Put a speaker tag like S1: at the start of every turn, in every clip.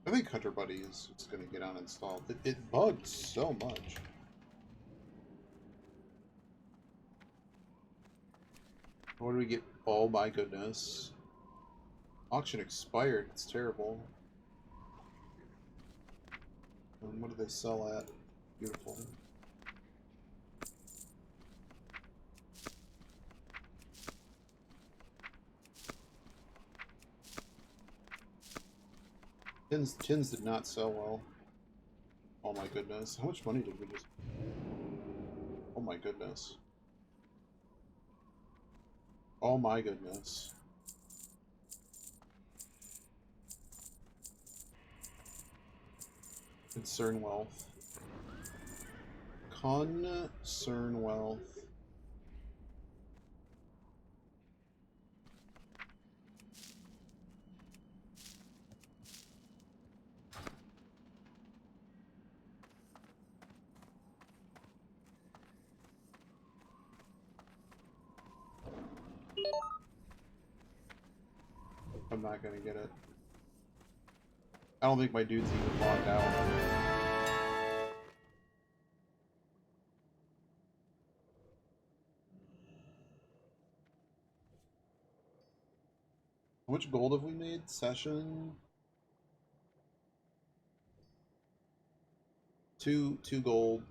S1: I think Hunter Buddy is going to get uninstalled. It bugs so much. What do we get? Oh my goodness. Auction expired. It's terrible. What do they sell at? Beautiful. Tins did not sell well. Oh my goodness. How much money did we just... Oh my goodness. Oh my goodness. Concern wealth. Concern wealth. I'm not gonna get it. I don't think my dude's even logged out. How much gold have we made? Session? Two gold.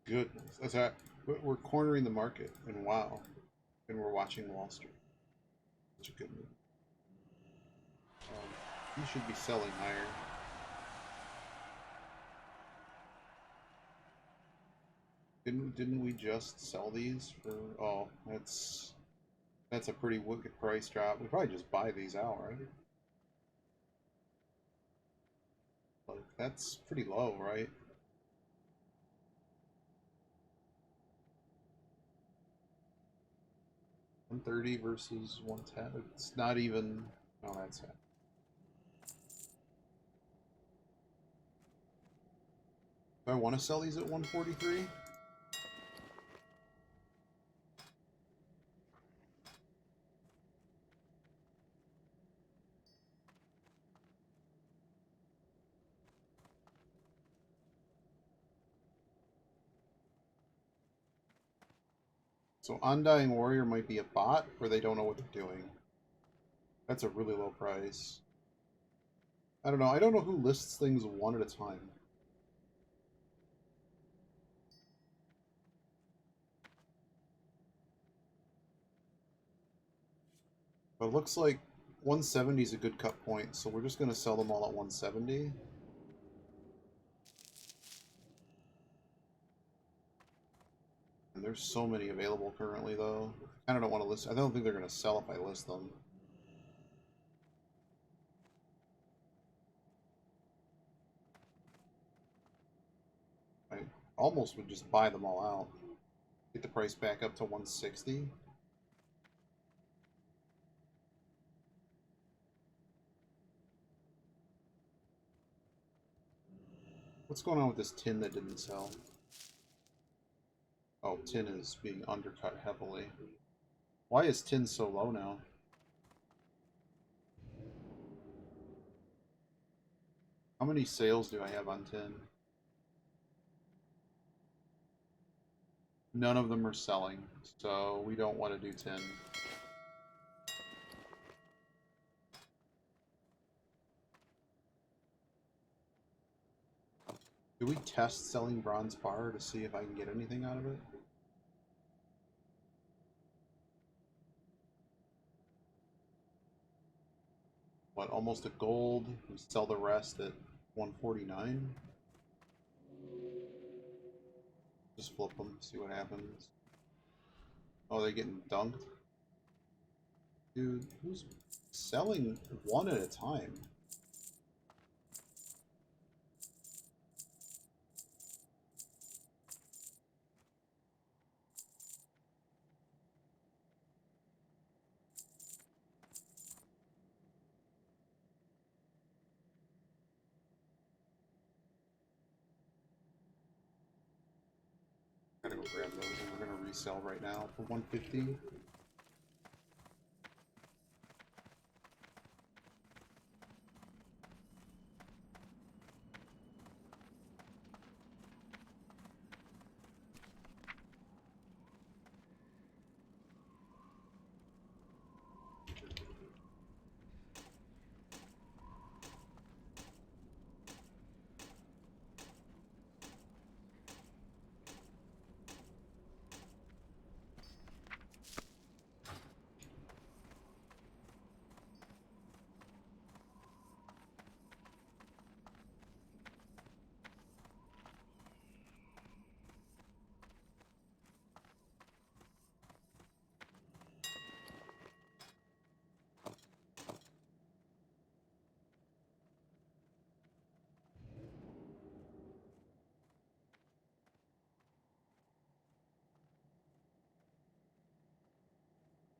S1: Goodness. That's that. We're cornering the market, and wow. And we're watching Wall Street. Such a good move. You should be selling iron. Didn't we just sell these for... Oh, that's a pretty wicked price drop. We probably just buy these out, right? Like, that's pretty low, right? 130 versus 110. It's not even... Oh, that's it. Do I want to sell these at 143? So Undying Warrior might be a bot, or they don't know what they're doing. That's a really low price. I don't know. I don't know who lists things one at a time. But it looks like 170 is a good cut point, so we're just going to sell them all at 170. And there's so many available currently, though. I kind of don't want to list. I don't think they're going to sell if I list them. I almost would just buy them all out. Get the price back up to 160. What's going on with this tin that didn't sell? Oh, tin is being undercut heavily. Why is tin so low now? How many sales do I have on tin? None of them are selling, so we don't want to do tin. Do we test selling bronze bar to see if I can get anything out of it? What, almost a gold? We sell the rest at 149? Just flip them, see what happens. Oh, they're getting dunked? Dude, who's selling one at a time? Gotta go grab those and we're gonna resell right now for 150.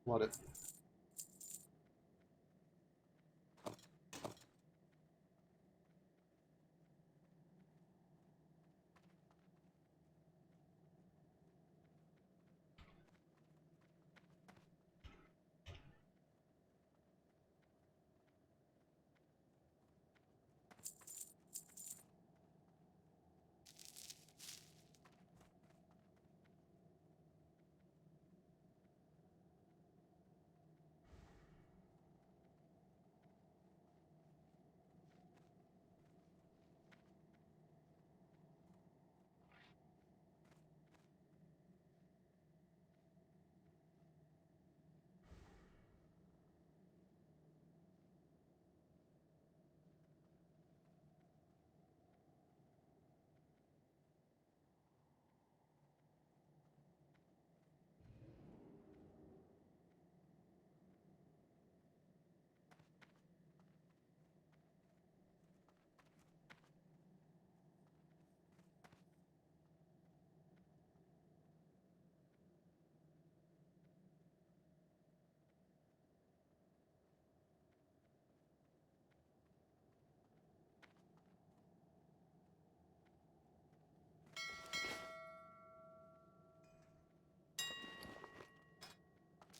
S1: Flood it.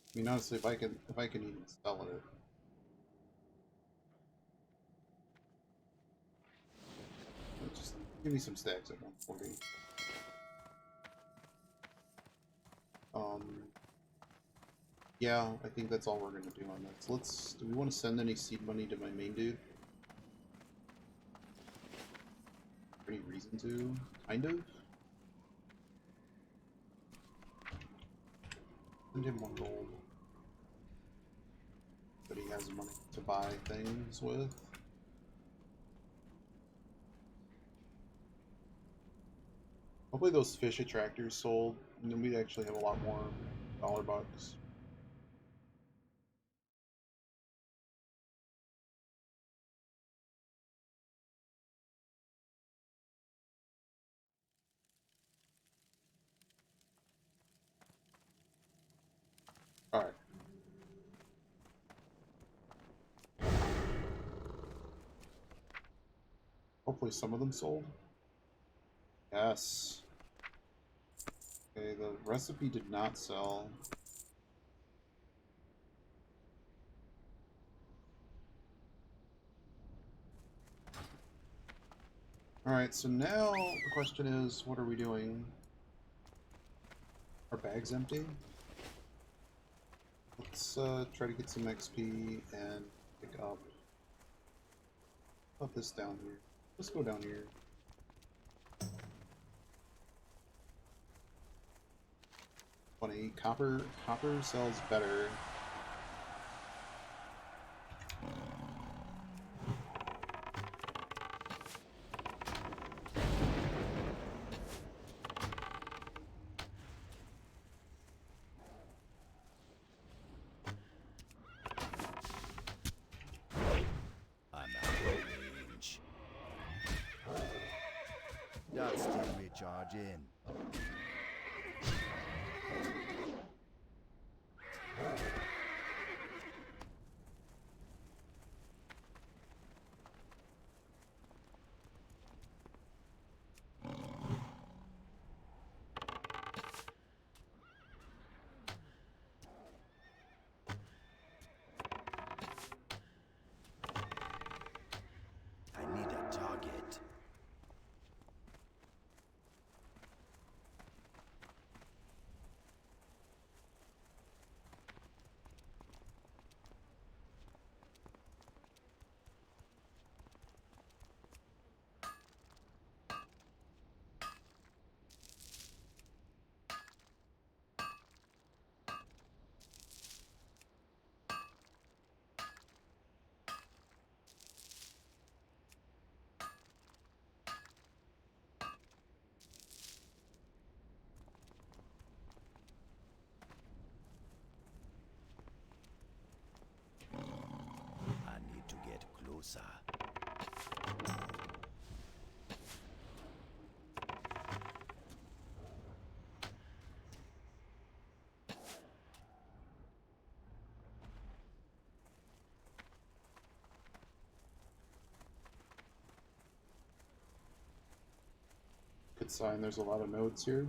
S1: I mean, honestly, if I can even sell it. Just give me some stacks at 140. Yeah, I think that's all we're gonna do on this. Do we want to send any seed money to my main dude? Any reason to? Kind of? Send him 1 gold. that he has money to buy things with. Hopefully those fish attractors sold, and then we'd actually have a lot more dollar bucks. Alright. Hopefully some of them sold. Yes. Okay, the recipe did not sell. Alright, so now the question is, what are we doing? Our bag's empty? Let's try to get some XP and pick up. Put this down here. Let's go down here. 20. Copper sells better.
S2: That's still recharging. I need a target. I need to get closer.
S1: Good sign there's a lot of nodes here.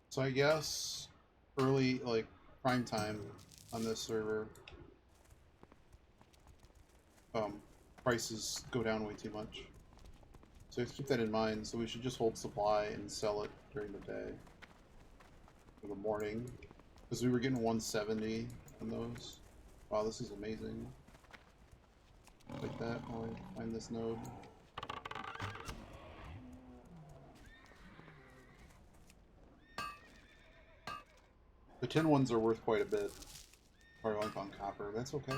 S1: So I guess early, like, prime time on this server, prices go down way too much. So keep that in mind. So we should just hold supply and sell it during the day, or the morning, because we were getting 170 on those. Wow, this is amazing. Like that while I find this node. The tin ones are worth quite a bit. Probably like on copper. That's okay.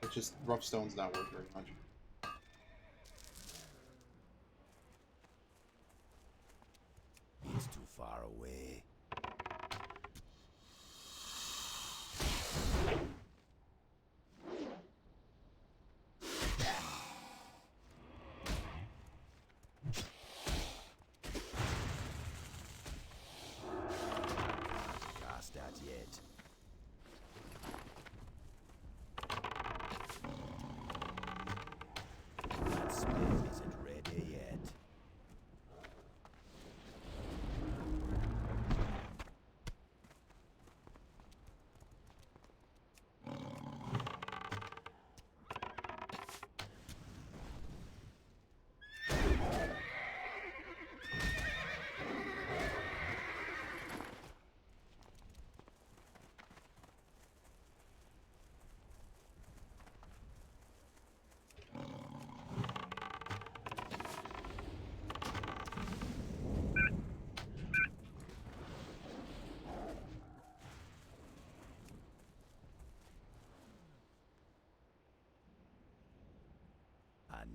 S1: It's just rough stone's not worth very much.
S2: It's too far away. Cast that yet.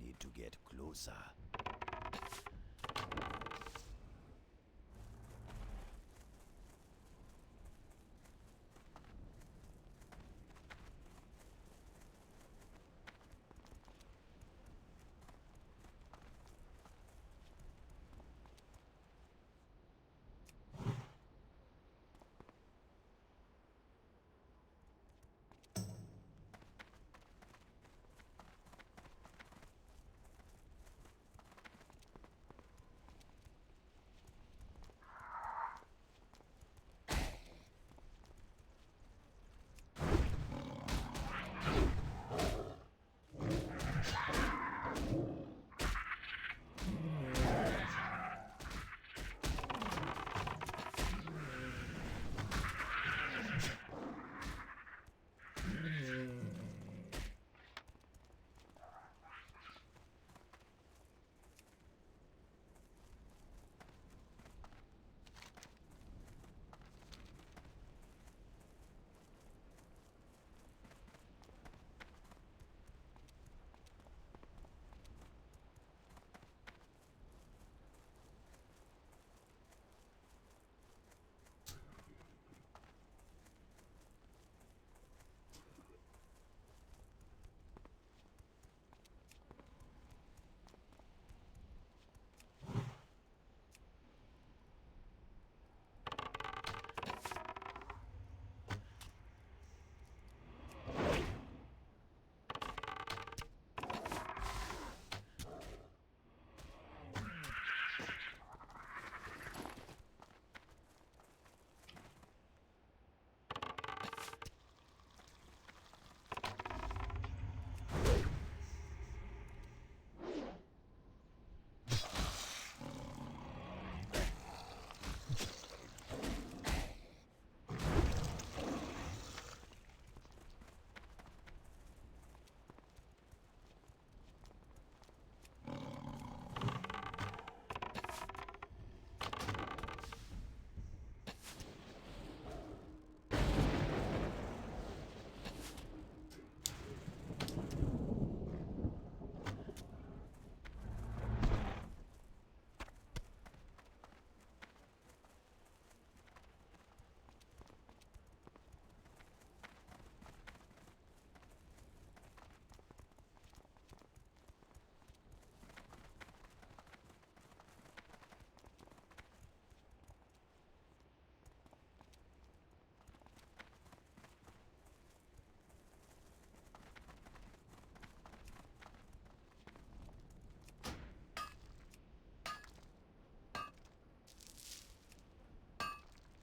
S2: need to get closer.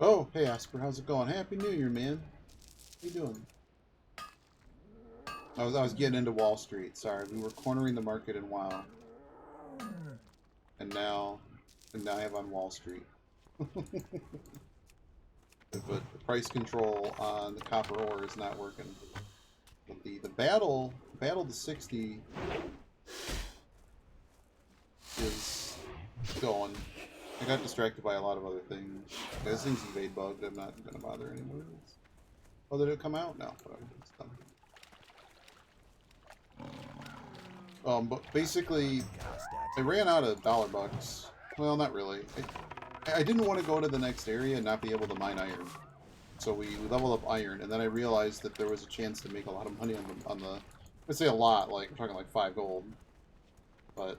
S1: Oh, hey Asper, how's it going? Happy New Year, man. How you doing? I was getting into Wall Street. Sorry, we were cornering the market in WoW, and now I have on Wall Street. But the price control on the copper ore is not working. But the battle to 60 is going. I got distracted by a lot of other things. Yeah, this thing's evade bugged. I'm not gonna bother anymore. Oh, did it come out? No, whatever. It's done. But basically, I ran out of $1. Well, not really. I didn't want to go to the next area and not be able to mine iron. So we leveled up iron, and then I realized that there was a chance to make a lot of money on the I'd say a lot, like I'm talking like 5 gold. But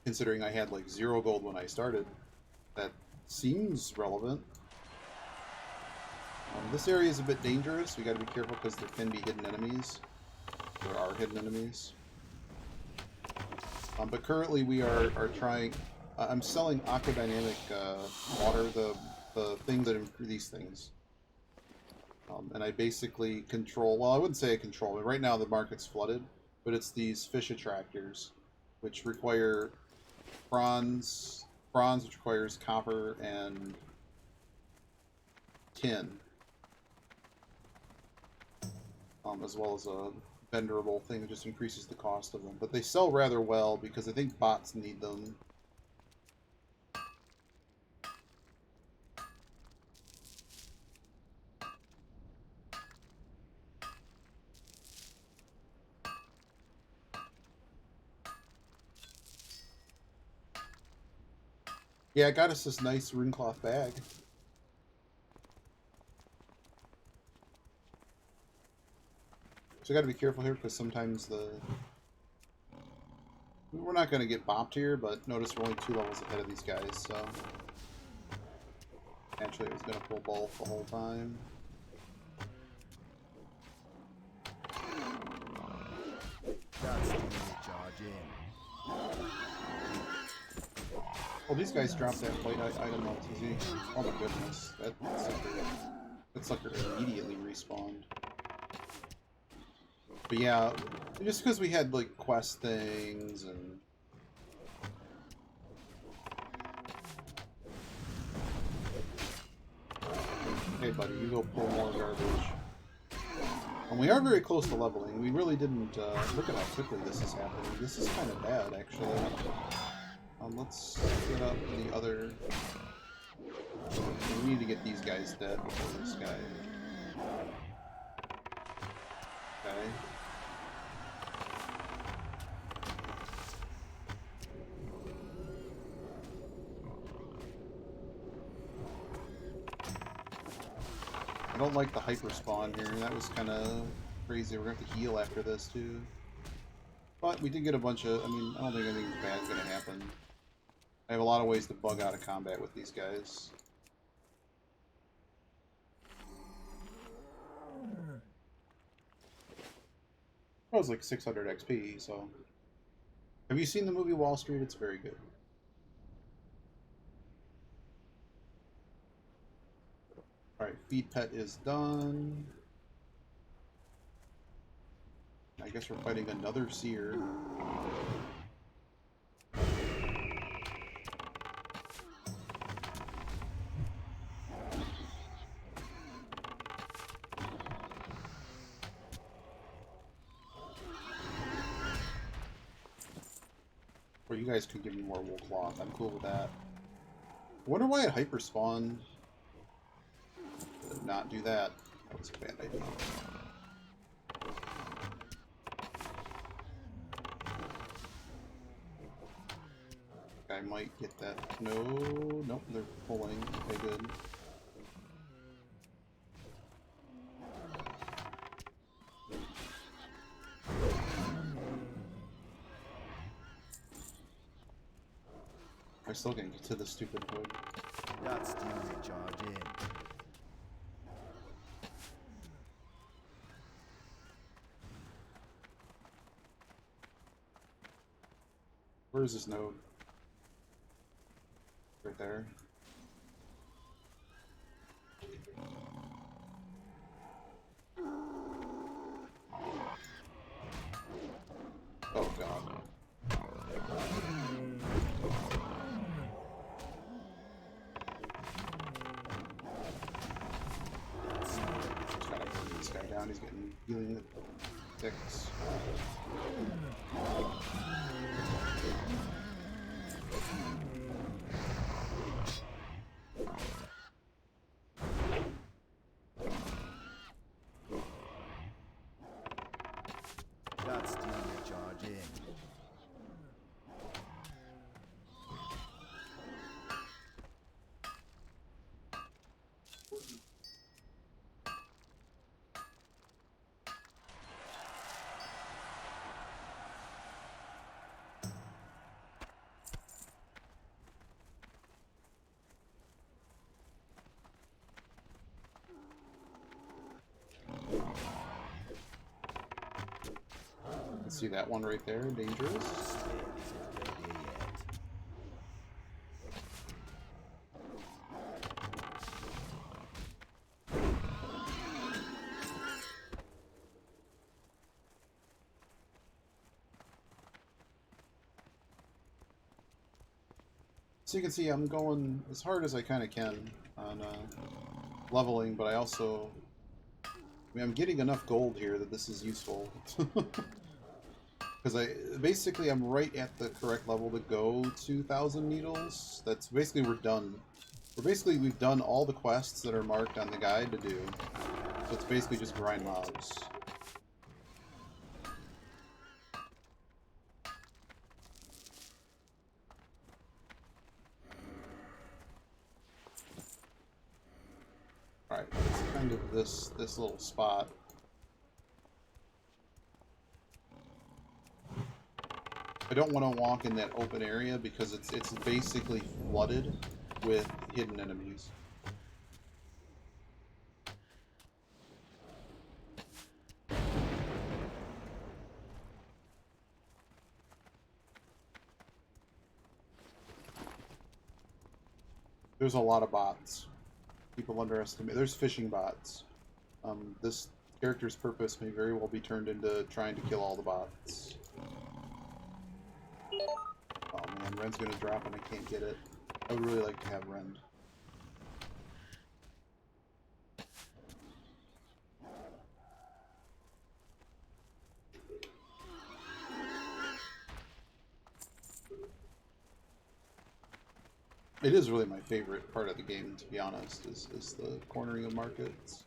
S1: considering I had like 0 gold when I started, that seems relevant. This area is a bit dangerous. We got to be careful because there can be hidden enemies. There are hidden enemies. But currently we are trying. I'm selling aquadynamic water, the thing that improves these things. And I basically control. Well, I wouldn't say I control. Right now the market's flooded, but it's these fish attractors, which require bronze, which requires copper and tin, as well as a venderable thing that just increases the cost of them. But they sell rather well because I think bots need them. Yeah, it got us this nice ring cloth bag. So we gotta be careful here because sometimes we're not gonna get bopped here, but notice we're only 2 levels ahead of these guys, so actually it was gonna pull both the whole time.
S2: That's the charge in.
S1: Well, these guys dropped that plate item on TZ. Oh my goodness, that sucker immediately respawned. But yeah, just because we had like quest things and hey buddy, you go pull more garbage. And we are very close to leveling. We really didn't look at how quickly this is happening. This is kind of bad, actually. Let's get up the other. We need to get these guys dead before this guy. Okay. I don't like the hyper spawn here. That was kind of crazy. We're going to have to heal after this, too. But we did get a bunch of... I mean, I don't think anything bad's going to happen. I have a lot of ways to bug out of combat with these guys. That was like 600 XP, so... Have you seen the movie Wall Street? It's very good. Alright, feed pet is done. I guess we're fighting another seer. Or you guys could give me more wool cloth. I'm cool with that. I wonder why it hyper spawned. Did not do that. That was a bad idea. I might get that. No, nope, they're pulling. Okay, good. I still can't get to the stupid hood.
S2: That's the charge in.
S1: Where is this node? Right there. Oh god. Just gotta burn this guy down. He's getting healing ticks.
S2: That's the charge in.
S1: See that one right there? Dangerous. So you can see I'm going as hard as I kind of can on leveling, but I also... I mean, I'm getting enough gold here that this is useful. Because basically I'm right at the correct level to go 2,000 needles. That's basically we're done. We've done all the quests that are marked on the guide to do. So it's basically just grind mobs. Alright, it's kind of this little spot. I don't want to walk in that open area because it's basically flooded with hidden enemies. There's a lot of bots. People underestimate. There's fishing bots. This character's purpose may very well be turned into trying to kill all the bots. Oh man, Ren's gonna drop and I can't get it. I would really like to have Ren. It is really my favorite part of the game, to be honest, is the cornering of markets.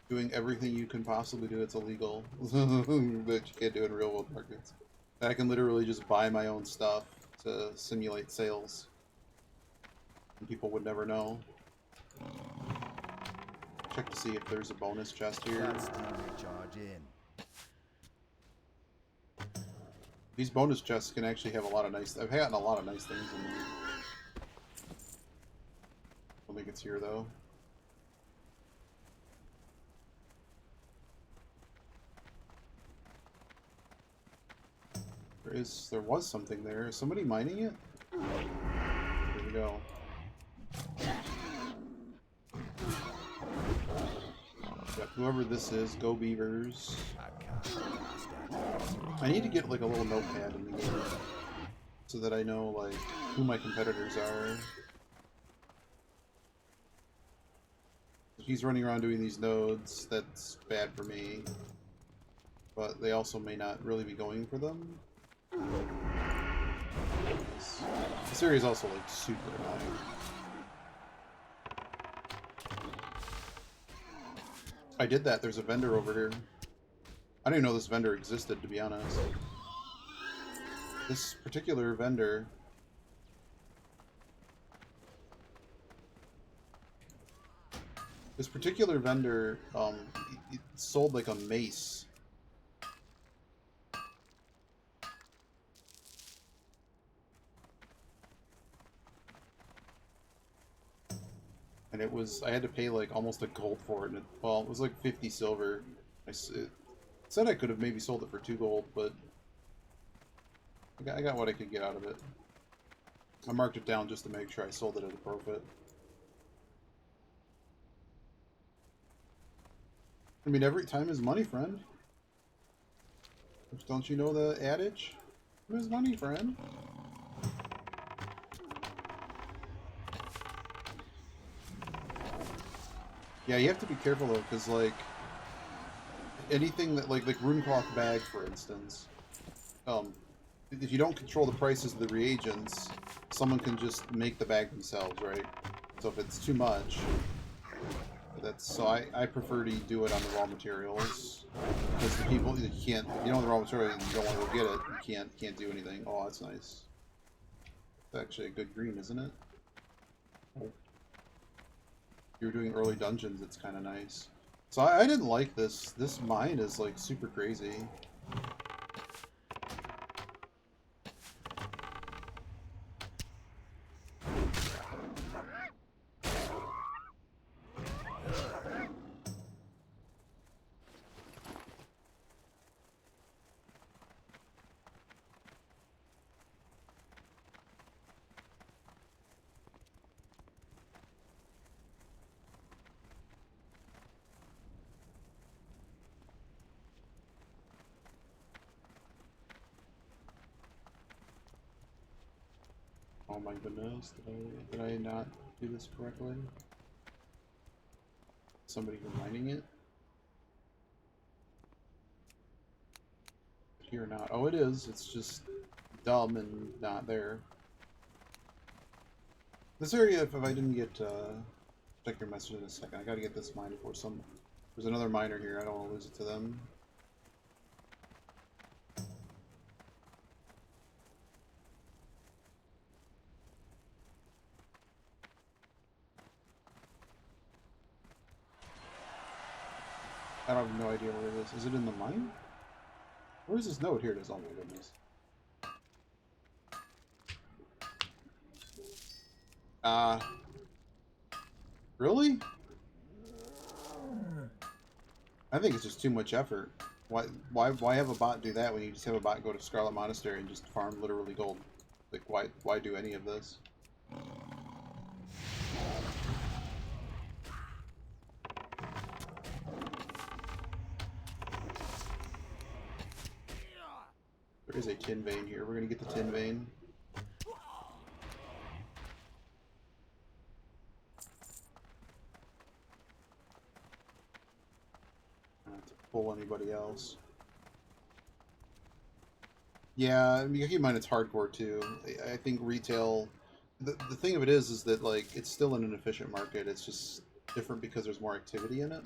S1: Doing everything you can possibly do, it's illegal, that you can't do in real world markets. I can literally just buy my own stuff to simulate sales. And people would never know. Check to see if there's a bonus chest here.
S2: That's teammate charge in.
S1: These bonus chests can actually have a lot of nice... I've gotten a lot of nice things in them. I don't think it's here, though. There was something there. Is somebody mining it? Here we go. Yep, whoever this is, go Beavers. I need to get like a little notepad in the game so that I know like who my competitors are. If he's running around doing these nodes, that's bad for me. But they also may not really be going for them. This area is also like super annoying. I did that. There's a vendor over here. I didn't even know this vendor existed, to be honest. This particular vendor... It sold like a mace. And it was, I had to pay like almost a gold for it. And well, it was like 50 silver. It said I could have maybe sold it for 2 gold, but I got what I could get out of it. I marked it down just to make sure I sold it at a profit. I mean, every time is money, friend. Don't you know the adage? Time is money, friend. Yeah, you have to be careful though, because like anything that like Runecloth bag, for instance, if you don't control the prices of the reagents, someone can just make the bag themselves, right? So if it's too much, I prefer to do it on the raw materials, because the people you can't, if you don't have the raw material, you don't want to go get it, you can't do anything. Oh, that's nice. It's actually a good green, isn't it? Oh. If you're doing early dungeons, it's kind of nice. So I didn't like this. This mine is like super crazy. Oh my goodness, did I not do this correctly? Somebody reminding it? Here or not? Oh, it is. It's just dumb and not there. This area, if I didn't get, check your message in a second. I gotta get this mine before there's another miner here. I don't want to lose it to them. I don't have no idea where it is. Is it in the mine? Where is this node? Here it is. Oh my goodness. Really? I think it's just too much effort. Why have a bot do that when you just have a bot go to Scarlet Monastery and just farm literally gold? Like, why do any of this? There is a tin vein here. We're gonna get the tin vein. I don't have to pull anybody else. Yeah, I mean, keep in mind it's hardcore too. I think retail. The thing of it is that like it's still an inefficient market. It's just different because there's more activity in it.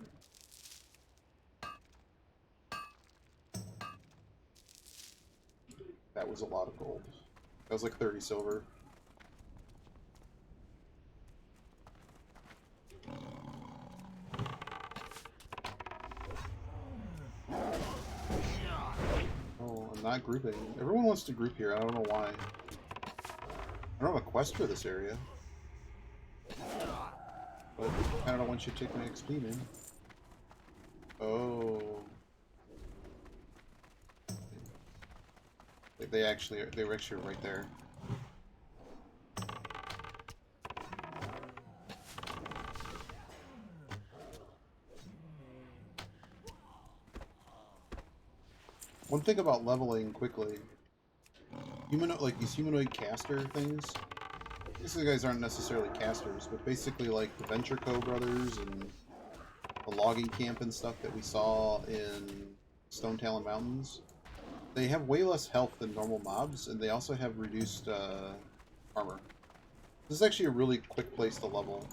S1: That was a lot of gold. That was like 30 silver. Oh, I'm not grouping. Everyone wants to group here. I don't know why. I don't have a quest for this area. But I don't want you to take my XP, man. Oh. Like they were actually right there. One thing about leveling quickly, like these humanoid caster things, these guys aren't necessarily casters, but basically like the Venture Co. brothers and the logging camp and stuff that we saw in Stone Talon Mountains, they have way less health than normal mobs, and they also have reduced armor. This is actually a really quick place to level.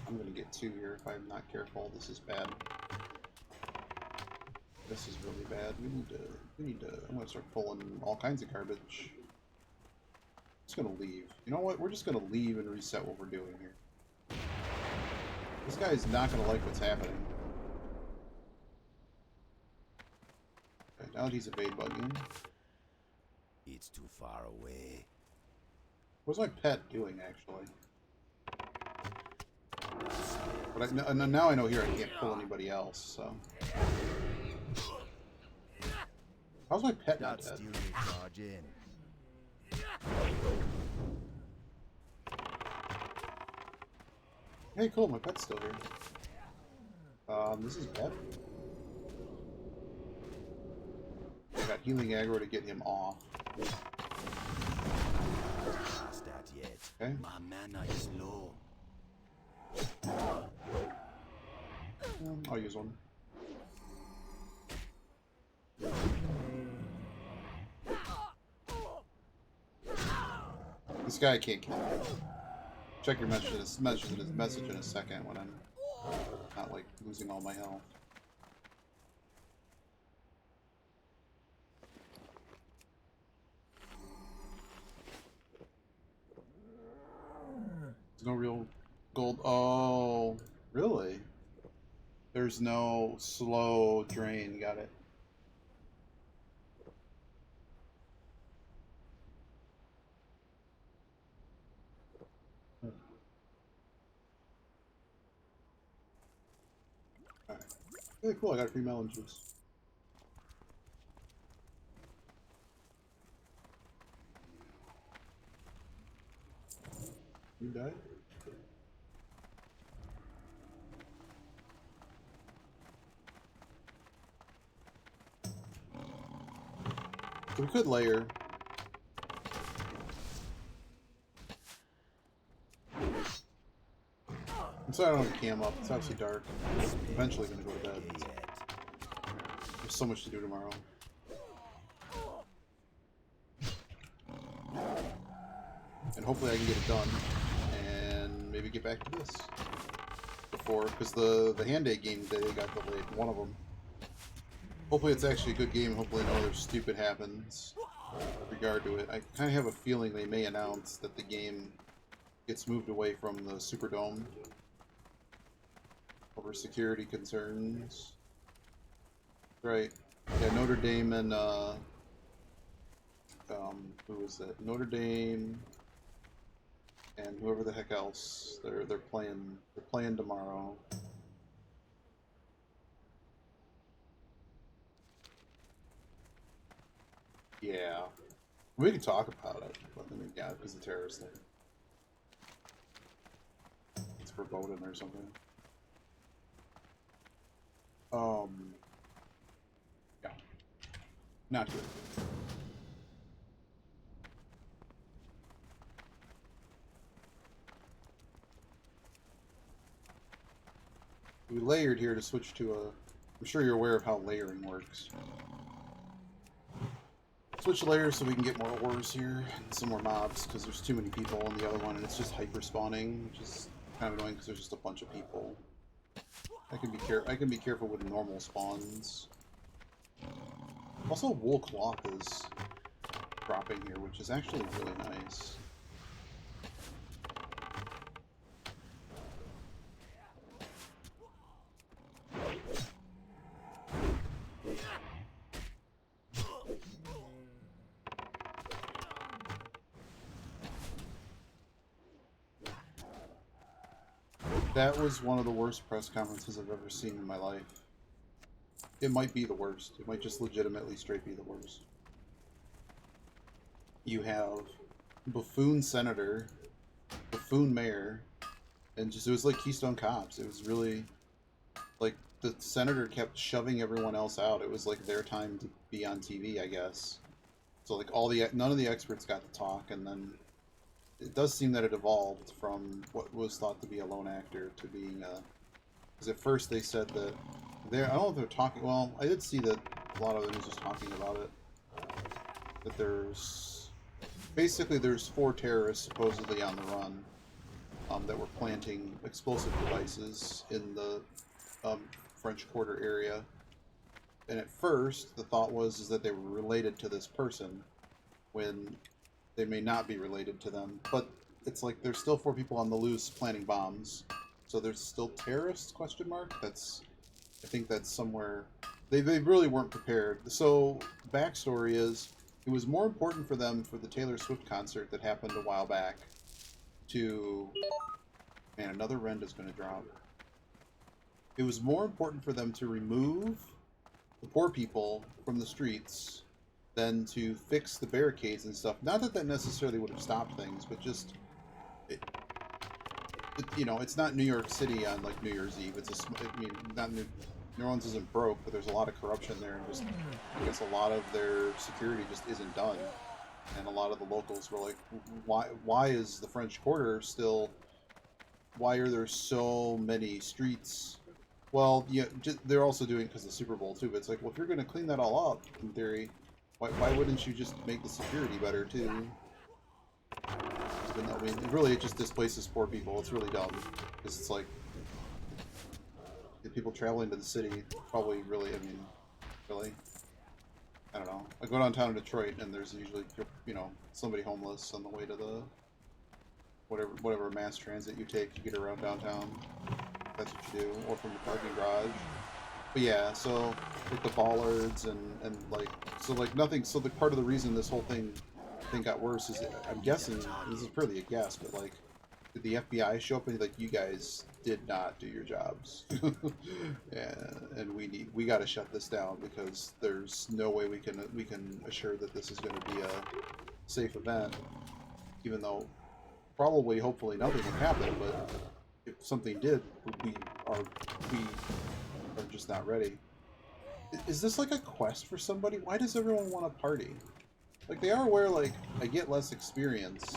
S1: I'm gonna get 2 here if I'm not careful. This is bad. This is really bad. We need to, I'm gonna start pulling all kinds of garbage. Just gonna leave. You know what? We're just gonna leave and reset what we're doing here. This guy is not gonna like what's happening. Okay, now that he's evade bugging.
S2: It's too far away.
S1: What's my pet doing, actually? But now I know here I can't pull anybody else, so... How's my pet not dead? Hey, cool, my pet's still here. This is bad. I got healing aggro to get him off. Okay.
S2: My mana is low.
S1: I'll use one. This guy can't kill me. Check your message in a second when I'm not like losing all my health. There's no real gold. Oh, really? There's no slow drain. Got it. Alright. Really cool. I got a free melon juice. You died? So we could layer. I'm sorry I don't have cam up. It's actually dark. Eventually gonna go to bed. There's so much to do tomorrow. And hopefully I can get it done and maybe get back to this before, because the Hand Day game they got delayed, one of them. Hopefully it's actually a good game, hopefully no other stupid happens with regard to it. I kind of have a feeling they may announce that the game gets moved away from the Superdome over security concerns. Right. Yeah, Notre Dame and, who was that? Notre Dame and whoever the heck else. They're playing tomorrow. Yeah. We can talk about it, but I mean, yeah, because the terrorist thing. It's verboten or something. Yeah. Not good. We layered here to switch to a... I'm sure you're aware of how layering works. Switch layers so we can get more ores here and some more mobs, because there's too many people on the other one, and it's just hyper spawning, which is kind of annoying because there's just a bunch of people. I can be careful with normal spawns. Also, wool cloth is dropping here, which is actually really nice. That was one of the worst press conferences I've ever seen in my life. It might be the worst. It might just legitimately straight be the worst. You have buffoon senator, buffoon mayor, and just it was like Keystone Cops. It was really like the senator kept shoving everyone else out. It was like their time to be on TV, I guess. So like none of the experts got to talk, and then it does seem that it evolved from what was thought to be a lone actor to being a... Because at first they said that... I don't know if they're talking... Well, I did see that a lot of the news was talking about it. That there's... Basically, there's 4 terrorists supposedly on the run that were planting explosive devices in the French Quarter area. And at first, the thought was that they were related to this person, when they may not be related to them. But it's like there's still 4 people on the loose planting bombs. So there's still terrorists, question mark? I think that's somewhere... They really weren't prepared. So, backstory is, it was more important for them for the Taylor Swift concert that happened a while back to... Man, another rend is going to drop. It was more important for them to remove the poor people from the streets than to fix the barricades and stuff. Not that that necessarily would have stopped things, but just... you know, it's not New York City on, like, New Year's Eve. It's I mean, not New Orleans isn't broke, but there's a lot of corruption there, and just, I guess a lot of their security just isn't done. And a lot of the locals were like, why is the French Quarter still... Why are there so many streets? Well, yeah, they're also doing it because of the Super Bowl, too, but it's like, well, if you're going to clean that all up, in theory, why wouldn't you just make the security better, too? I mean, really, it just displaces poor people. It's really dumb. Because it's like, the people traveling to the city probably really, I mean, really? I don't know. I go downtown in Detroit, and there's usually, you know, somebody homeless on the way to the, whatever mass transit you take to get around downtown. That's what you do. Or from the parking garage. But yeah, so, like the bollards and like, so like nothing, so the part of the reason this whole thing got worse is, I'm guessing, this is purely a guess, but like, did the FBI show up and like, you guys did not do your jobs, and we got to shut this down because there's no way we can assure that this is going to be a safe event, even though probably hopefully nothing would happen, but if something did, we are just not ready. Is this like a quest for somebody? Why does everyone want to party? Like, they are aware, like, I get less experience.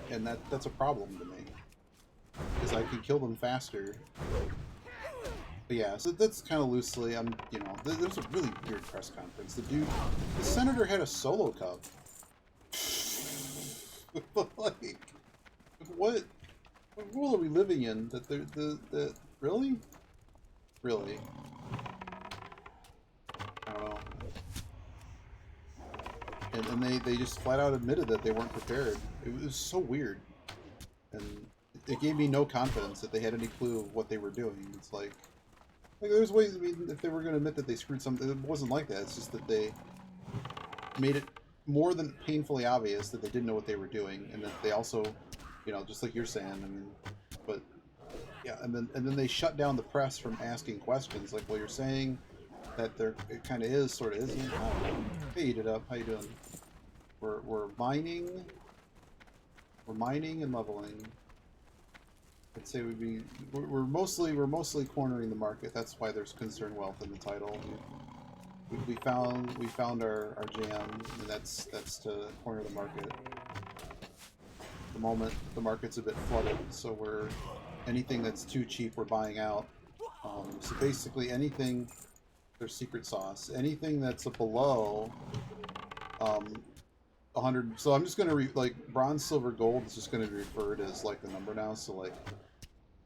S1: And that's a problem to me. Because I can kill them faster. But yeah, so that's kind of loosely, you know, there's a really weird press conference. The senator had a solo cup. Like, what What world are we living in? That the really? Really? I don't know. And they just flat out admitted that they weren't prepared. It was so weird. And it gave me no confidence that they had any clue of what they were doing. It's like there's ways, I mean, if they were going to admit that they screwed something, it wasn't like that. It's just that they made it more than painfully obvious that they didn't know what they were doing, and that they also, you know, just like you're saying, I mean, but yeah, and then they shut down the press from asking questions. Like, well, you're saying that there it kind of is, sort of isn't. I don't know. Hey, Eat It Up, how you doing? We're mining, and leveling. I'd say we're mostly cornering the market. That's why there's concern wealth in the title. We found our jam, and that's to corner the market. At the moment, the market's a bit flooded, so anything that's too cheap, we're buying out. So basically, anything, there's secret sauce. Anything that's below 100. So I'm just gonna like bronze, silver, gold is just gonna be referred as like the number now. So like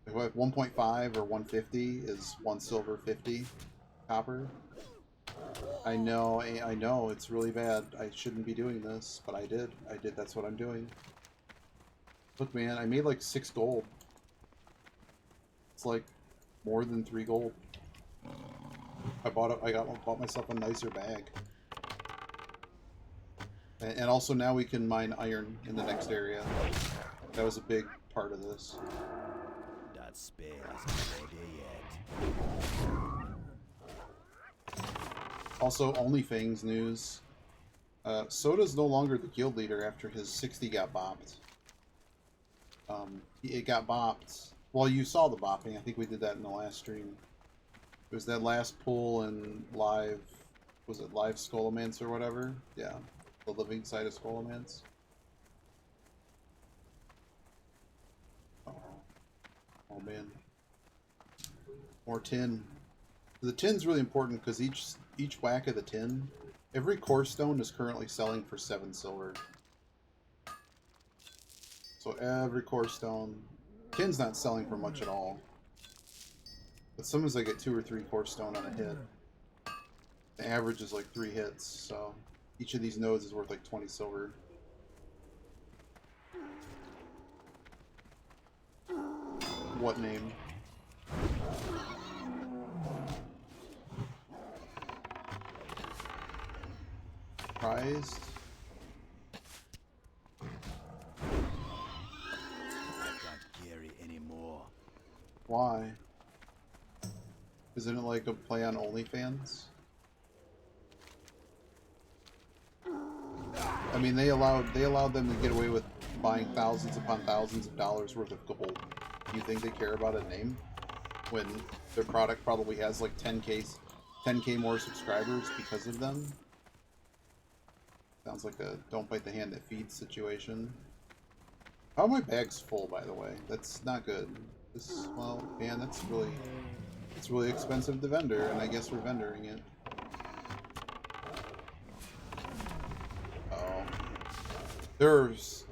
S1: 1.5 or 150 is 1 silver 50 copper. I know, it's really bad. I shouldn't be doing this, but I did. That's what I'm doing. Look, man, I made like 6 gold. It's like more than 3 gold. I bought myself a nicer bag. And also now we can mine iron in the next area. That was a big part of this.
S2: That spell isn't ready yet.
S1: Also, OnlyFans news. Soda's no longer the guild leader after his 60 got bopped. It got bopped. Well, you saw the bopping. I think we did that in the last stream. It was that last pull in live... Was it live Skullomance or whatever? Yeah. The living side of Skullomance. Oh man. More tin. The tin's really important because each whack of the tin, every core stone is currently selling for 7 silver. So every core stone, tin's not selling for much at all. But sometimes I get 2 or 3 core stone on a hit. The average is like 3 hits, so each of these nodes is worth like 20 silver. What name? Prized?
S2: I can't carry anymore.
S1: Why? Isn't it like a play on OnlyFans? I mean, they allowed them to get away with buying thousands upon thousands of dollars worth of gold. Do you think they care about a name when their product probably has like 10k more subscribers because of them? Sounds like a don't bite the hand that feeds situation. How are my bags full, by the way? That's not good. This, well, man, it's really expensive to vendor, and I guess we're vendoring it.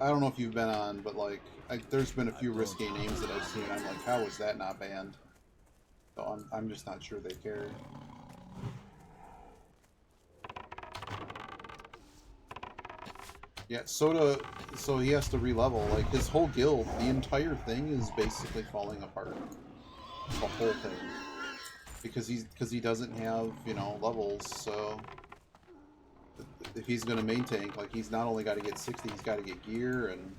S1: I don't know if you've been on, but like, there's been a few risque names that I've seen. I'm like, how is that not banned? So I'm just not sure they care. Yeah, Soda, so he has to re-level. Like, his whole guild, the entire thing is basically falling apart. The whole thing. Because he doesn't have, you know, levels, so... If he's going to maintain, like, he's not only got to get 60, he's got to get gear, and...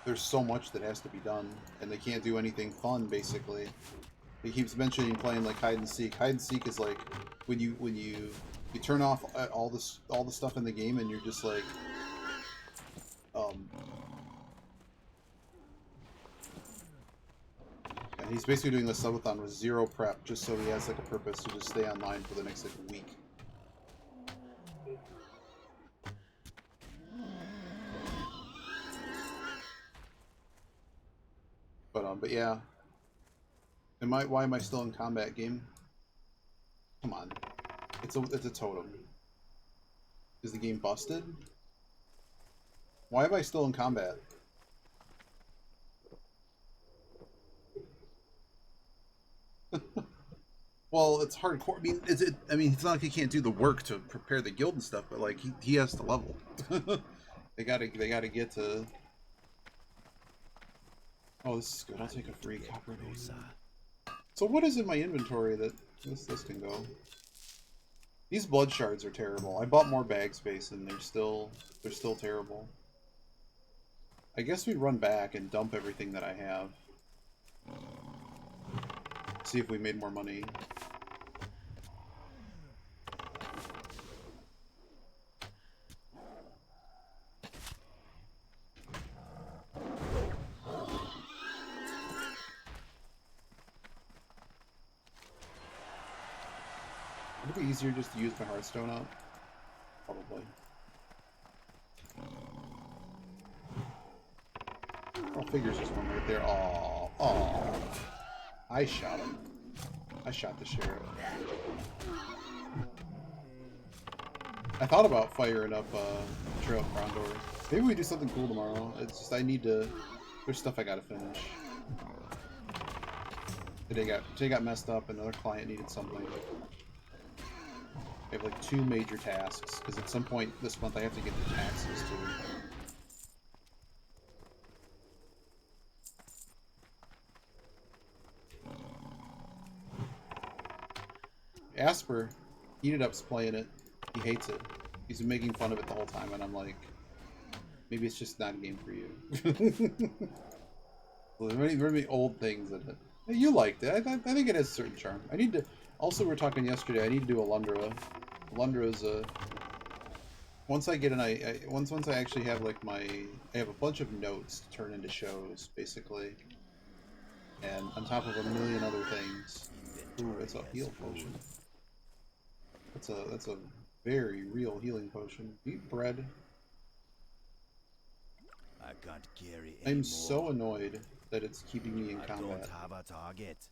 S1: There's so much that has to be done, and they can't do anything fun, basically. He keeps mentioning playing, like, hide and seek. Hide and seek is like, when you turn off all the stuff in the game, and you're just like... And he's basically doing the subathon with 0 prep, just so he has like a purpose to just stay online for the next like week. But yeah. Why am I still in combat game? Come on. It's a totem. Is the game busted? Why am I still in combat? Well, it's hardcore. I mean, I mean, it's not like he can't do the work to prepare the guild and stuff, but like he has to level. They gotta get to. Oh, this is good. I'll take a free copper. So what is in my inventory that this can go? These blood shards are terrible. I bought more bag space and they're still terrible. I guess we run back and dump everything that I have. See if we made more money. Would it be easier just to use my Hearthstone up? Probably. Oh, figures just one right there. Oh, oh! I shot him. I shot the sheriff. I thought about firing up Trail of Frondor. Maybe we do something cool tomorrow. It's just I need to. There's stuff I gotta finish. Today got messed up. Another client needed something. I have like 2 major tasks because at some point this month I have to get the taxes too. Asper, Eatitup's playing it. He hates it. He's been making fun of it the whole time, and I'm like, maybe it's just not a game for you. Well, there are many old things in it. You liked it. I think it has a certain charm. I need to. Also, we were talking yesterday. I need to do Alundra. Alundra is a. Once I get an once I actually have like I have a bunch of notes to turn into shows, basically, and on top of a million other things. Ooh, it's a heal potion. That's a very real healing potion. Eat bread.
S2: I can't carry
S1: I'm
S2: anymore.
S1: so annoyed that it's keeping me in combat.
S2: I don't have a target.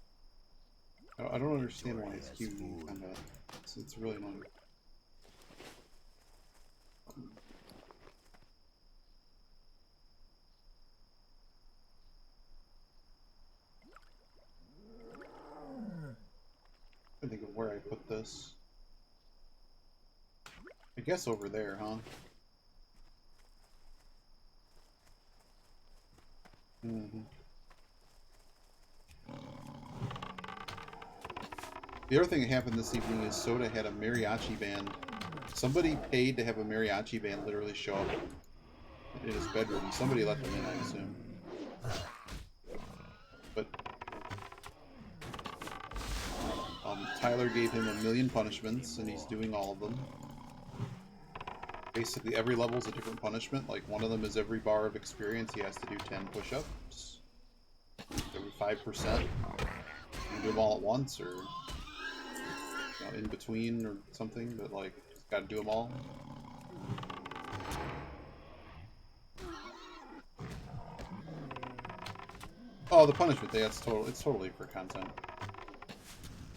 S1: I don't understand why it's keeping me in combat. It's really annoying. I think of where I put this. I guess over there, huh? Mm-hmm. The other thing that happened this evening is Soda had a mariachi band. Somebody paid to have a mariachi band literally show up in his bedroom. Somebody let them in, I assume. But Tyler gave him 1,000,000 punishments, and he's doing all of them. Basically, every level is a different punishment. Like, one of them is every bar of experience, he has to do 10 push-ups. Every 5%. You can do them all at once, or in between, or something, but, like, just gotta do them all. Oh, the punishment, it's totally for content.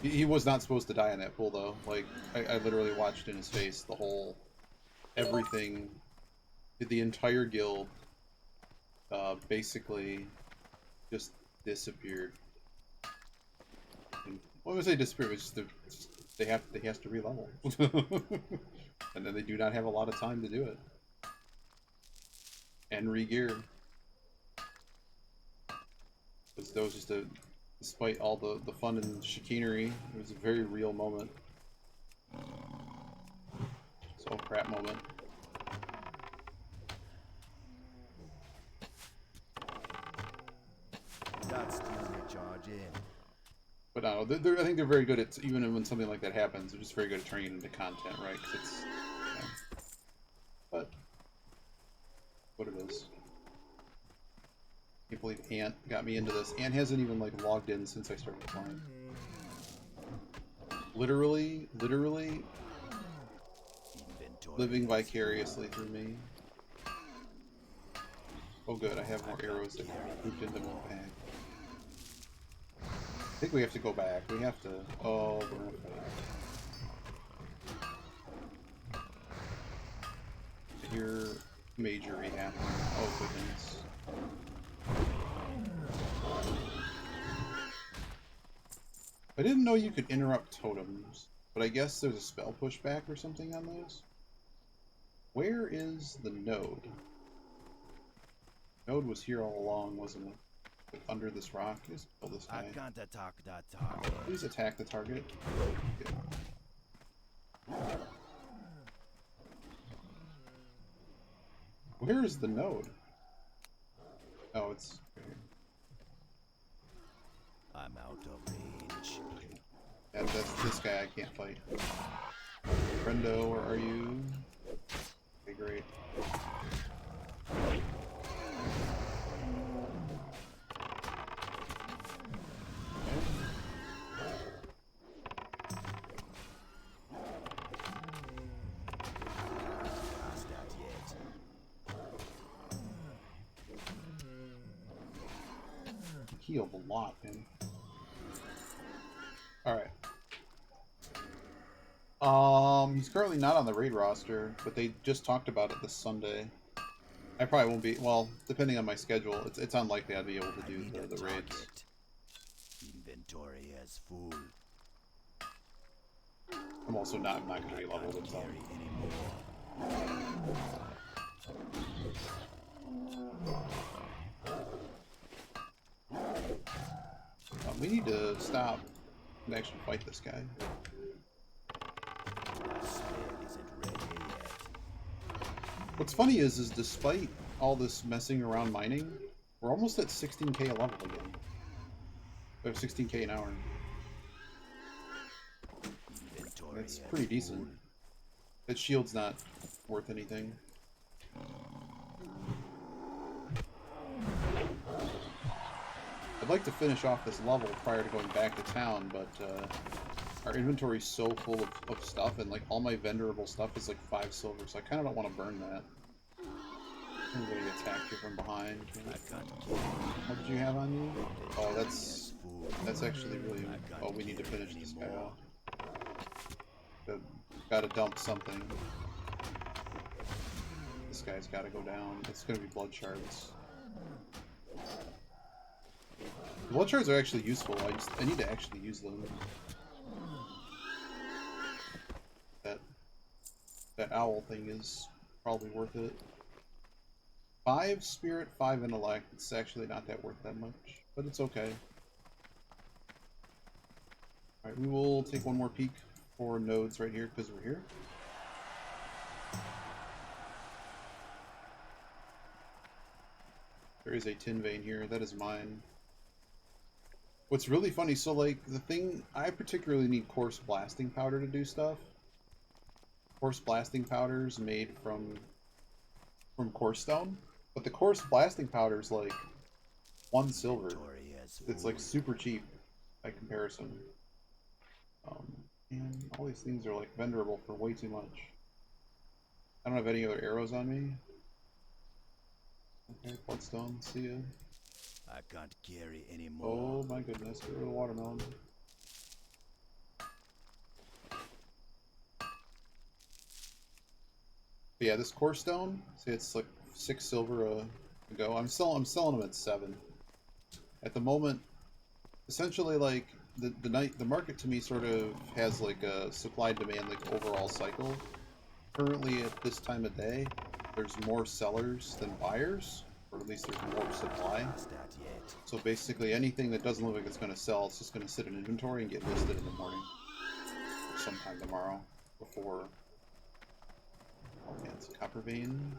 S1: He was not supposed to die in that pool, though. Like, I literally watched in his face the whole... everything, the entire guild, basically just disappeared. And, well, I would say disappeared, but just he has to re-level, and then they do not have a lot of time to do it, and re-gear. Because that was just despite all the fun and chicanery, it was a very real moment. So crap moment.
S2: That's still recharging.
S1: But no, I think they're very good at, even when something like that happens, they're just very good at turning it into content, right? Because it's, but what it is. I can't believe Ant got me into this. Ant hasn't even like logged in since I started playing. Literally living vicariously through me. Oh good, I have more arrows that moved into my bag. I think we have to go back. We have to... oh, we're gonna fight. Here... major rehab. Oh goodness. I didn't know you could interrupt totems, but I guess there's a spell pushback or something on those. Where is the node? Node was here all along, wasn't it? Like under this rock. Just kill this
S2: I
S1: guy.
S2: can't attack that target.
S1: Please attack the target. Okay. Where is the node? Oh, it's right here.
S2: I'm out of range.
S1: Yeah, that's this guy I can't fight. Friendo, where are you? Okay, great.
S2: Past that yet.
S1: Healed a lot, man. Alright. He's currently not on the raid roster, but they just talked about it this Sunday. I probably won't be, well, depending on my schedule, it's unlikely I'd be able to do the raids.
S2: Inventory is full.
S1: I'm also not going to be leveled
S2: Can't
S1: until.
S2: carry anymore.
S1: We need to stop and actually fight this guy.
S2: My spell isn't ready yet.
S1: What's funny is despite all this messing around mining, we're almost at 16k a level again. Or 16k an hour.
S2: Inventory
S1: That's
S2: is
S1: pretty decent.
S2: full.
S1: That shield's not worth anything. I'd like to finish off this level prior to going back to town, but our inventory's so full of stuff, and like all my vendorable stuff is like 5 silver, so I kind of don't want to burn that. I'm gonna get attacked here from behind. What did you have on you? Oh, that's actually really. Oh, we need to finish this guy off. Gotta dump something. This guy's gotta go down. It's gonna be blood shards. Blood shards are actually useful. I need to actually use them. That owl thing is probably worth it. 5 spirit, 5 intellect. It's actually not that worth that much, but it's okay. Alright, we will take one more peek for nodes right here because we're here. There is a tin vein here. That is mine. What's really funny, so like the thing, I particularly need coarse blasting powder to do stuff. Coarse blasting powders made from coarse stone, but the coarse blasting powder is like 1 silver. It's like super cheap by comparison. And all these things are like vendorable for way too much. I don't have any other arrows on me. Okay, bloodstone, see ya.
S2: I can't carry anymore.
S1: Oh my goodness, get rid of the watermelon. But yeah, this core stone, see it's like 6 silver a go. I'm selling them at 7. At the moment, essentially like the market to me sort of has like a supply demand like overall cycle. Currently at this time of day, there's more sellers than buyers, or at least there's more supply.
S2: Past that yet.
S1: So basically anything that doesn't look like it's going to sell, it's just going to sit in inventory and get listed in the morning. Or sometime tomorrow before. Oh yeah, it's a copper vein.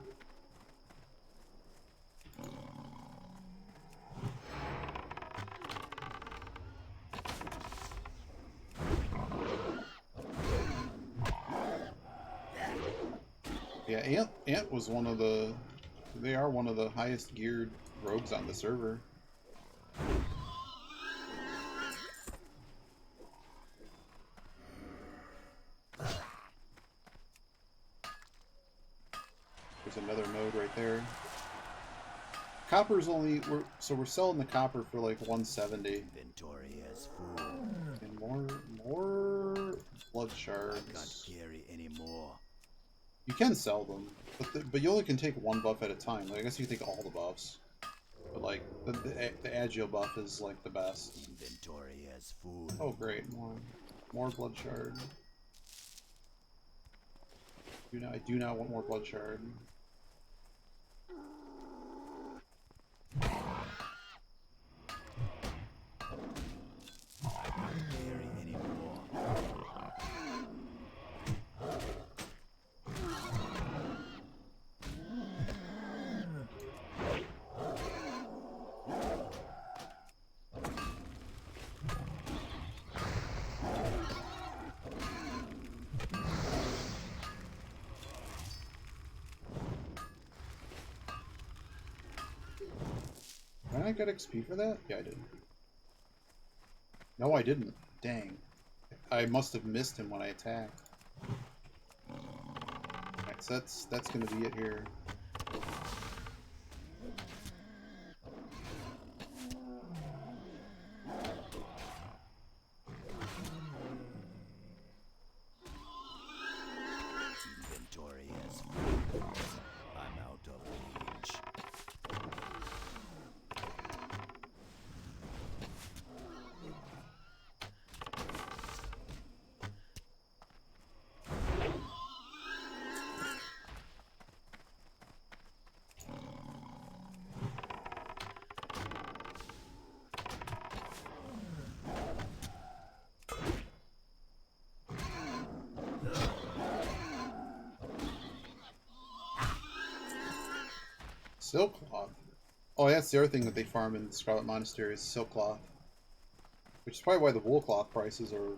S1: Yeah, Ant was one of the. They are one of the highest geared rogues on the server. There's another node right there. Copper's only we're selling the copper for like 170.
S2: Inventory is full.
S1: And more blood
S2: I
S1: shards.
S2: can't carry anymore.
S1: You can sell them, but you only can take one buff at a time. Like, I guess you can take all the buffs, but like the agile buff is like the best.
S2: Inventory as full.
S1: Oh great, more blood shard. I do not want more blood shard.
S2: Carry anymore.
S1: Did I get XP for that? Yeah, I did. No, I didn't. Dang. I must have missed him when I attacked. Right, so that's gonna be it here.
S2: Inventory as full. I'm out of range.
S1: Silk cloth. Oh, that's the other thing that they farm in Scarlet Monastery is silk cloth. Which is probably why the wool cloth prices are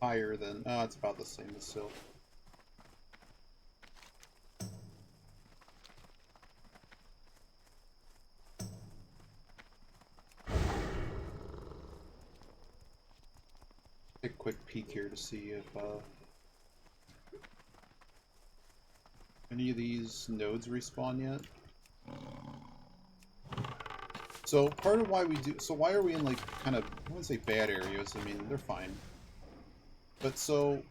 S1: higher than... Oh, it's about the same as silk. Take a quick peek here to see if any of these nodes respawn yet. So part of why we do, so why are we in like kind of, I wouldn't say bad areas, I mean they're fine. But so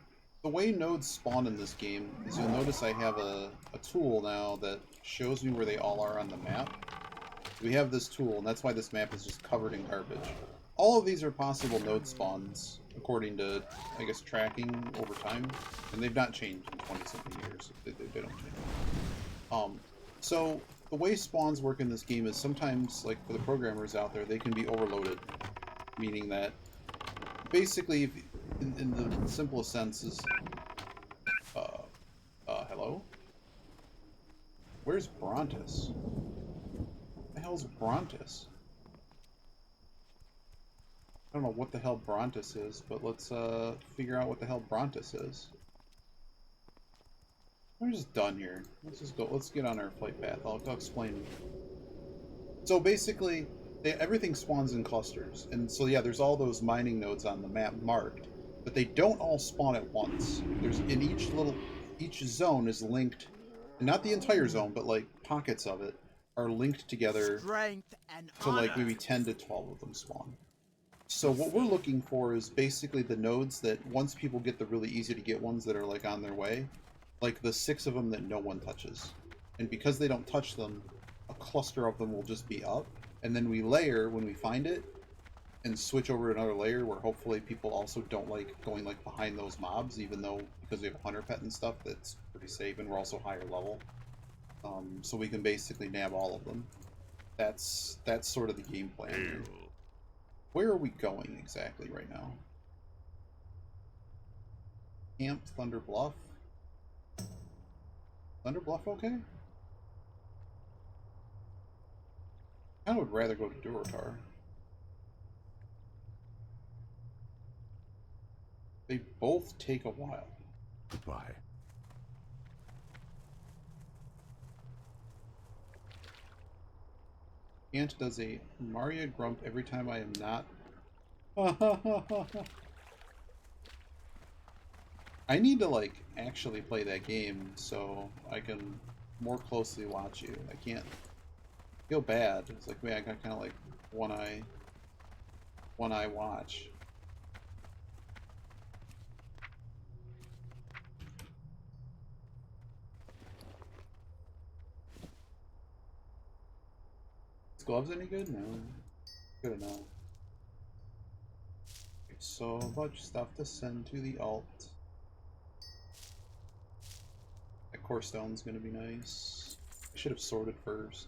S1: the way nodes spawn in this game is you'll notice I have a tool now that shows me where they all are on the map. We have this tool and that's why this map is just covered in garbage. All of these are possible node spawns according to, I guess, tracking over time, and they've not changed in 20-something years. They don't change. So the way spawns work in this game is sometimes, like for the programmers out there, they can be overloaded, meaning that basically, in the simplest sense, is hello? Where's Brontis? What the hell's Brontis? I don't know what the hell Brontis is, but let's figure out what the hell Brontis is. We're just done here. Let's just go. Let's get on our flight path. I'll explain. So basically, everything spawns in clusters, and so yeah, there's all those mining nodes on the map marked, but they don't all spawn at once. There's in each zone is linked, and not the entire zone, but like pockets of it are linked together.
S2: Strength and
S1: to like maybe 10 to 12 of them spawn. So what we're looking for is basically the nodes that once people get the really easy to get ones that are like on their way, like the 6 of them that no one touches. And because they don't touch them, a cluster of them will just be up. And then we layer when we find it and switch over to another layer where hopefully people also don't like going like behind those mobs, even though because we have a hunter pet and stuff, that's pretty safe and we're also higher level. So we can basically nab all of them. That's sort of the game plan here. Where are we going exactly right now? Camp Thunder Bluff? Thunder Bluff okay? I would rather go to Durotar. They both take a while.
S3: Goodbye.
S1: Ant does a Maria grump every time I am not. I need to like actually play that game so I can more closely watch you. I can't feel bad. It's like, man, I got kind of like one eye watch. Is gloves any good? No. Good enough. So much stuff to send to the alt. That core stone's gonna be nice. I should have sorted first.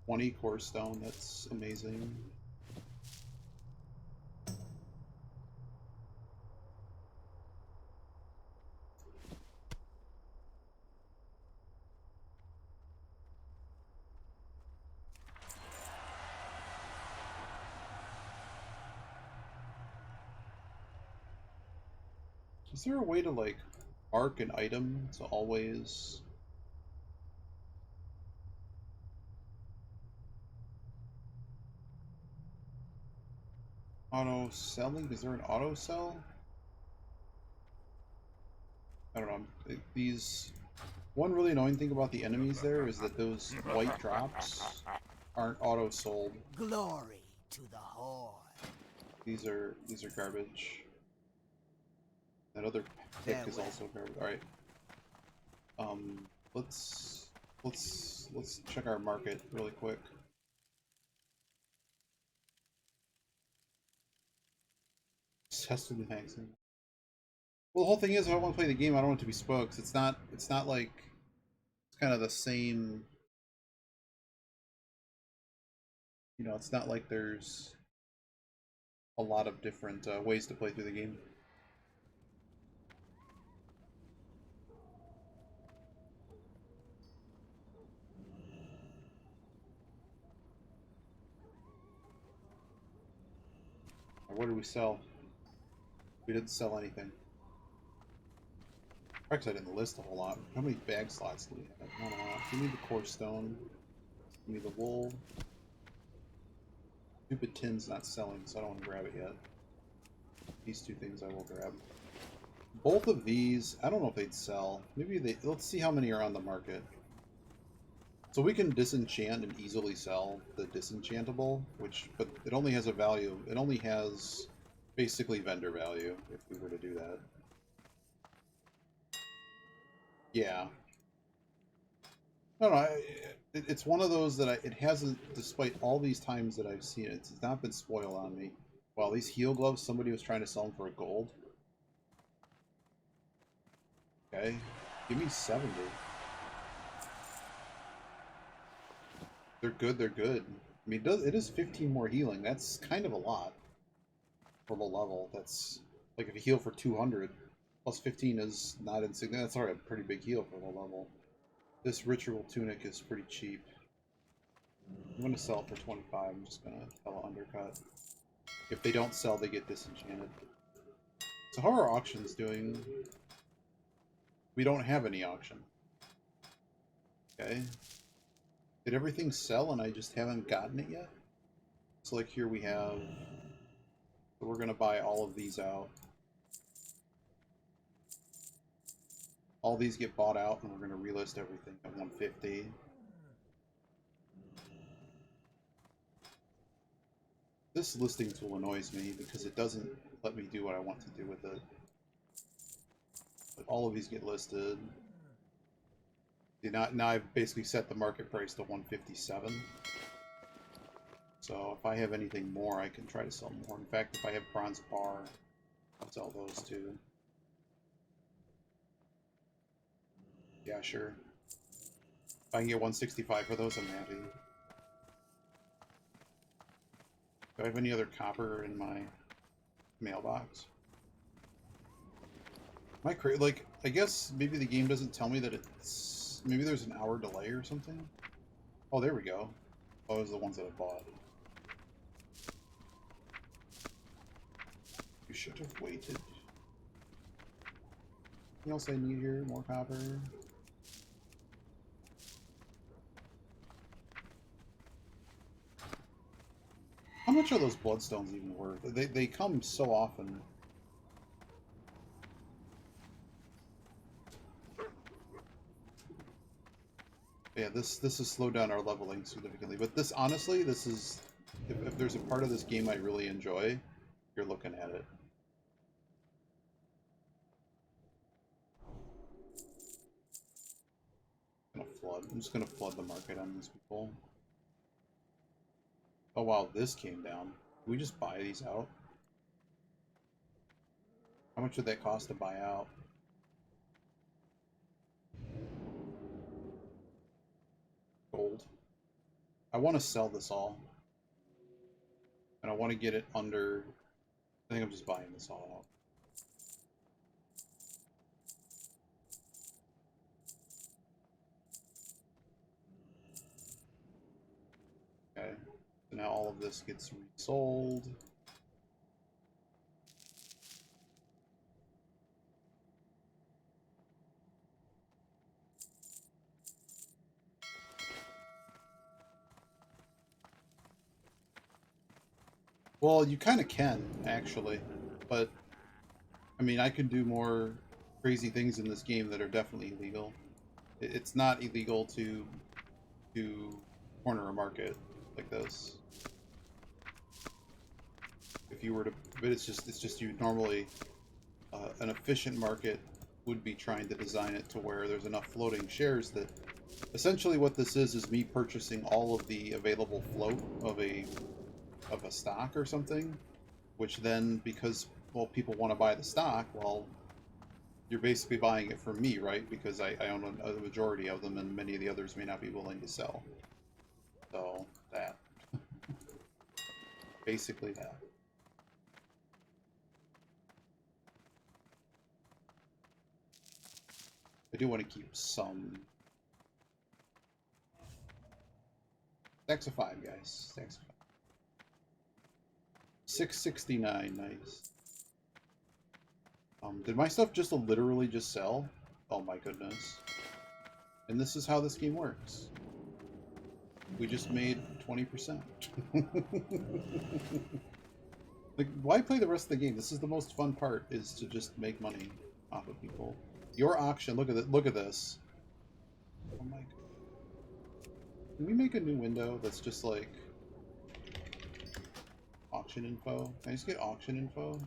S1: 20 core stone, that's amazing. Is there a way to like mark an item to always auto selling? Is there an auto sell? I don't know. These one really annoying thing about the enemies there is that those white drops aren't auto sold.
S2: Glory to the Horde.
S1: These are garbage. That other pick is also garbage. All right. Let's check our market really quick. Tested the magazine. Well, the whole thing is, if I want to play the game, I don't want it to be spokes. It's not like it's kind of the same. You know, it's not like there's a lot of different ways to play through the game. What did we sell? We didn't sell anything. Actually, I didn't list a whole lot. How many bag slots do we have? Not a lot. We need the core stone. We need the wool. Stupid tin's not selling, so I don't want to grab it yet. These two things I will grab. Both of these, I don't know if they'd sell. Maybe they. Let's see how many are on the market. So we can disenchant and easily sell the disenchantable, but it only has a value. It only has basically vendor value if we were to do that. Yeah. No, it's one of those that it hasn't, despite all these times that I've seen it, it's not been spoiled on me. Wow, these heel gloves, somebody was trying to sell them for a gold. Okay, give me 70. They're good, they're good. I mean, it is 15 more healing. That's kind of a lot for the level. That's, like, if you heal for 200, plus 15 is not insignificant. That's already a pretty big heal for the level. This ritual tunic is pretty cheap. I'm going to sell it for 25. I'm just going to tell undercut. If they don't sell, they get disenchanted. So how are auctions doing? We don't have any auction. Okay. Did everything sell and I just haven't gotten it yet? So like here we have... So we're going to buy all of these out. All these get bought out and we're going to relist everything at 150. This listing tool annoys me because it doesn't let me do what I want to do with it. But all of these get listed. Now I've basically set the market price to 157. So if I have anything more, I can try to sell more. In fact, if I have bronze bar, I'll sell those too. Yeah, sure. If I can get 165 for those, I'm happy. Do I have any other copper in my mailbox? Like, I guess maybe the game doesn't tell me that it's... Maybe there's an hour delay or something? Oh, there we go. Oh, those are the ones that I bought. You should have waited. Anything else I need here? More copper? How much are those bloodstones even worth? They come so often. Yeah, this has slowed down our leveling significantly. But this, honestly, this is... If there's a part of this game I really enjoy, you're looking at it. I'm gonna flood. I'm just gonna flood the market on these people. Oh wow, this came down. Can we just buy these out? How much would that cost to buy out? Gold. I want to sell this all. And I want to get it under... I think I'm just buying this all out. Okay. So now all of this gets resold. Well, you kind of can, actually. But, I mean, I can do more crazy things in this game that are definitely illegal. It's not illegal to corner a market like this. If you were to, but it's just you normally, an efficient market would be trying to design it to where there's enough floating shares that, essentially what this is me purchasing all of the available float of a stock or something, which then, because, well, people want to buy the stock, well, you're basically buying it from me, right? Because I own a majority of them, and many of the others may not be willing to sell. So, that. Basically that. I do want to keep some. Stacks of 5, guys. Stacks of 5. 669, nice. Did my stuff just literally just sell? Oh my goodness. And this is how this game works. We just made 20%. Like, why play the rest of the game? This is the most fun part, is to just make money off of people. Your auction, look at it, look at this. Oh my god. Can we make a new window that's just like auction info? Can I just get auction info?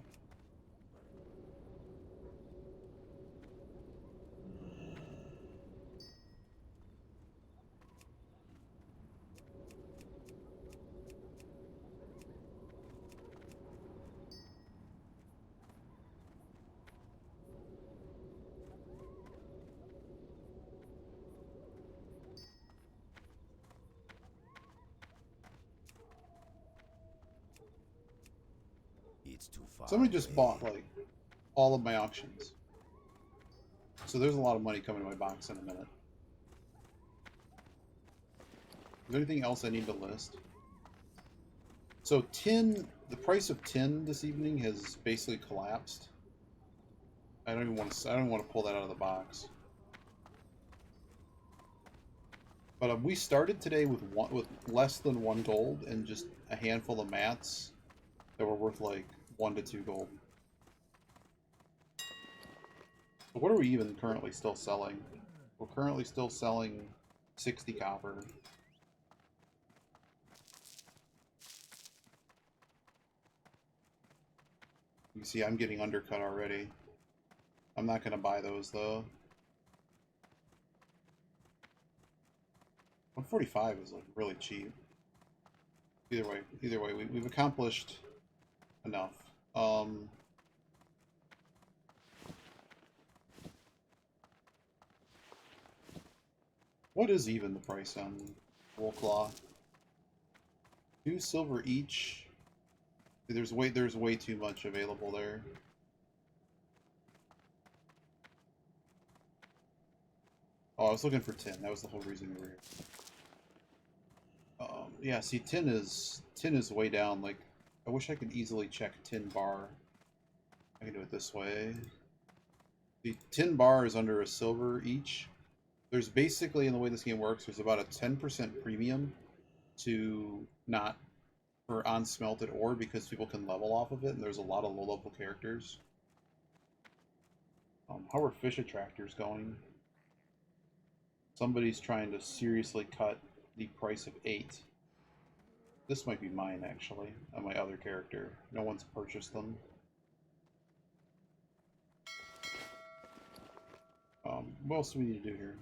S2: It's too far.
S1: Somebody just bought like all of my auctions. So there's a lot of money coming to my box in a minute. Is there anything else I need to list? So tin, the price of tin this evening has basically collapsed. I don't want to pull that out of the box. But we started today with less than 1 gold and just a handful of mats that were worth like 1 to 2 gold. So what are we even currently still selling? We're currently still selling 60 copper. You see, I'm getting undercut already. I'm not going to buy those though. 145 is like really cheap. Either way, we've accomplished enough. What is even the price on wool cloth? 2 silver each. There's way too much available there. Oh, I was looking for tin. That was the whole reason we were here. Yeah, see, tin is way down. Like, I wish I could easily check tin bar. I can do it this way. The tin bar is under a silver each. There's basically, in the way this game works, there's about a 10% premium to not for unsmelted ore because people can level off of it, and there's a lot of low-level characters. How are fish attractors going? Somebody's trying to seriously cut the price of 8. This might be mine, actually, on my other character. No one's purchased them. What else do we need to do here?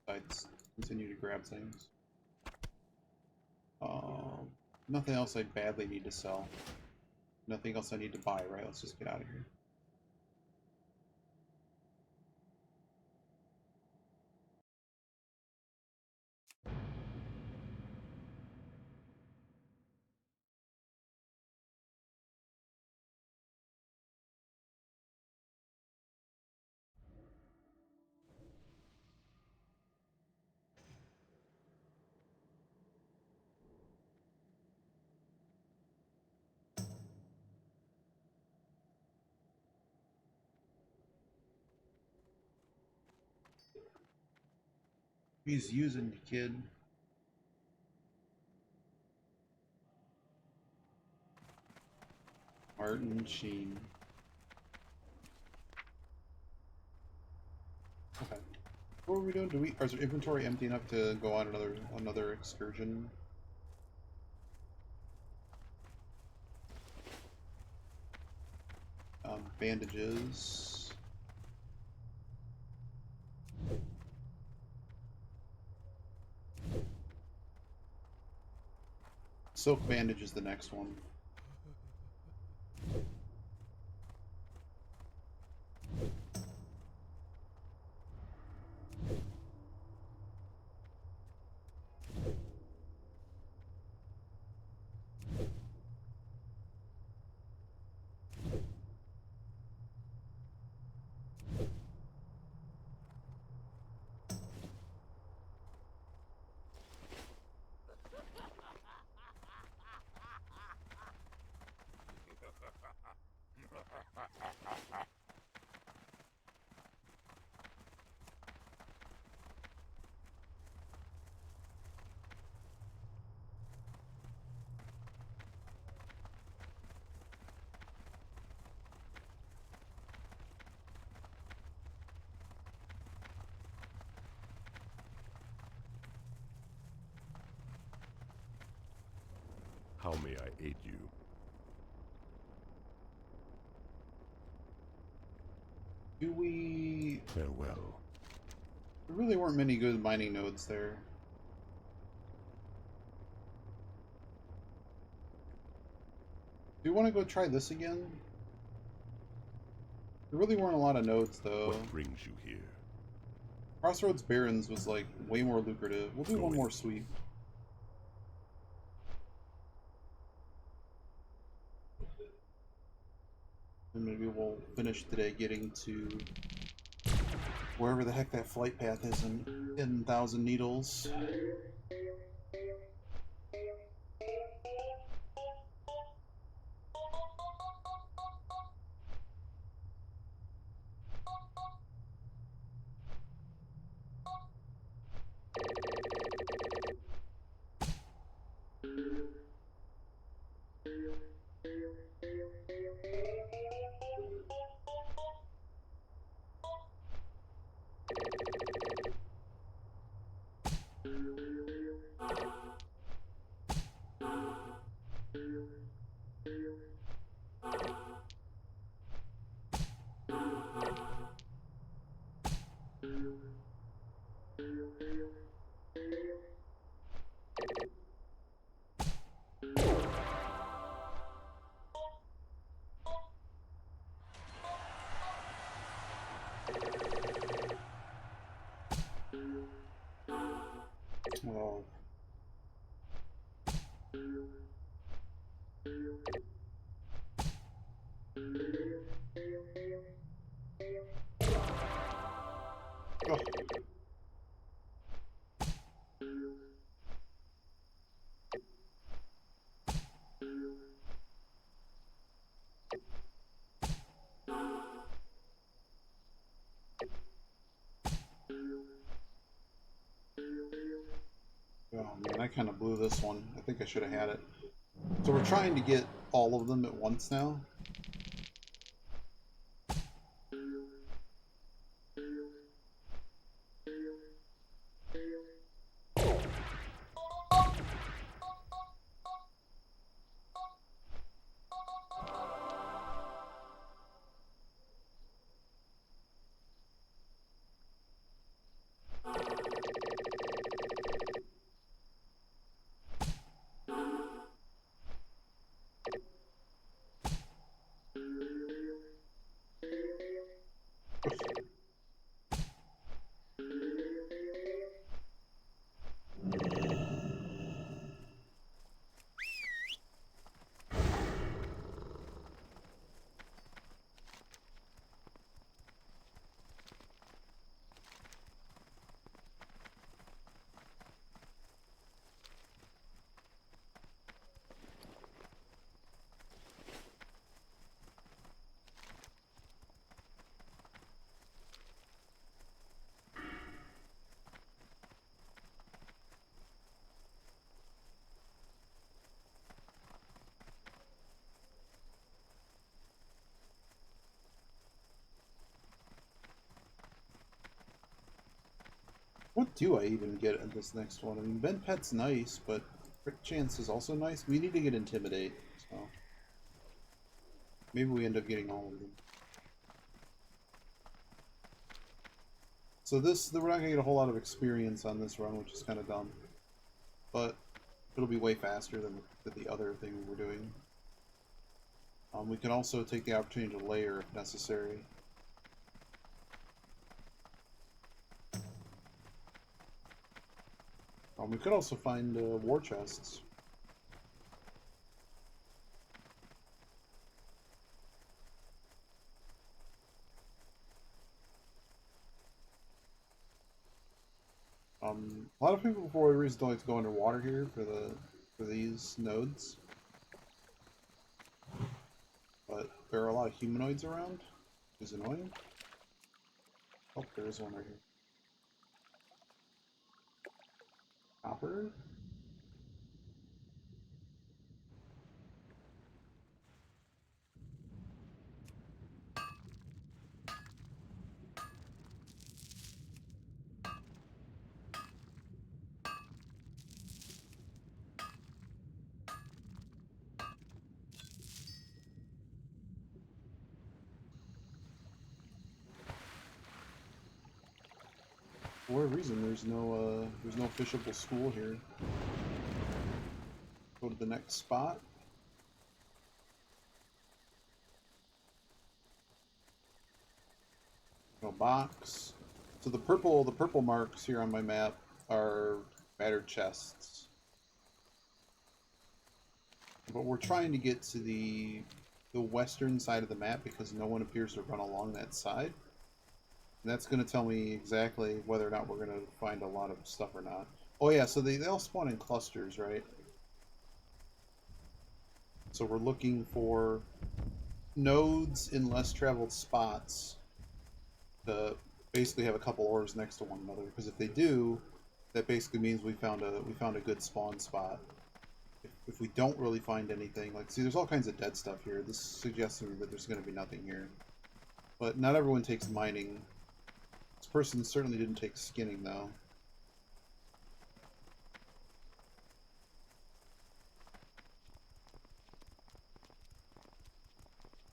S1: Besides continue to grab things. Nothing else I badly need to sell. Nothing else I need to buy, right? Let's just get out of here. He's using the kid. Martin Sheen. Okay. What are we doing? Is our inventory empty enough to go on another excursion? Bandages. Silk bandage is the next one.
S3: How may I aid you?
S1: Do we...
S3: Farewell.
S1: There really weren't many good mining nodes there. Do you want to go try this again? There really weren't a lot of nodes, though.
S3: What brings you here?
S1: Crossroads Barrens was, like, way more lucrative. We'll do one more sweep. And maybe we'll finish today getting to wherever the heck that flight path is in Thousand Needles. Well, oh. Oh man, I kind of blew this one. I think I should have had it. So we're trying to get all of them at once now. What do I even get at this next one? I mean, Ben Pet's nice, but crit chance is also nice. We need to get Intimidate, so maybe we end up getting all of them. So we're not gonna get a whole lot of experience on this run, which is kind of dumb, but it'll be way faster than the other thing we were doing. We can also take the opportunity to layer if necessary. We could also find war chests. A lot of people for whatever reason don't like to go underwater here for these nodes, but there are a lot of humanoids around, which is annoying. Oh, there is one right here. Copper. For whatever reason, there's no fishable school here. Go to the next spot. No box. So the purple marks here on my map are battered chests. But we're trying to get to the western side of the map because no one appears to run along that side. And that's going to tell me exactly whether or not we're going to find a lot of stuff or not. Oh yeah, so they all spawn in clusters, right? So we're looking for nodes in less traveled spots to basically have a couple ores next to one another. Because if they do, that basically means we found a good spawn spot. If we don't really find anything, like, see, there's all kinds of dead stuff here. This suggests to me that there's going to be nothing here. But not everyone takes mining. This person certainly didn't take skinning, though.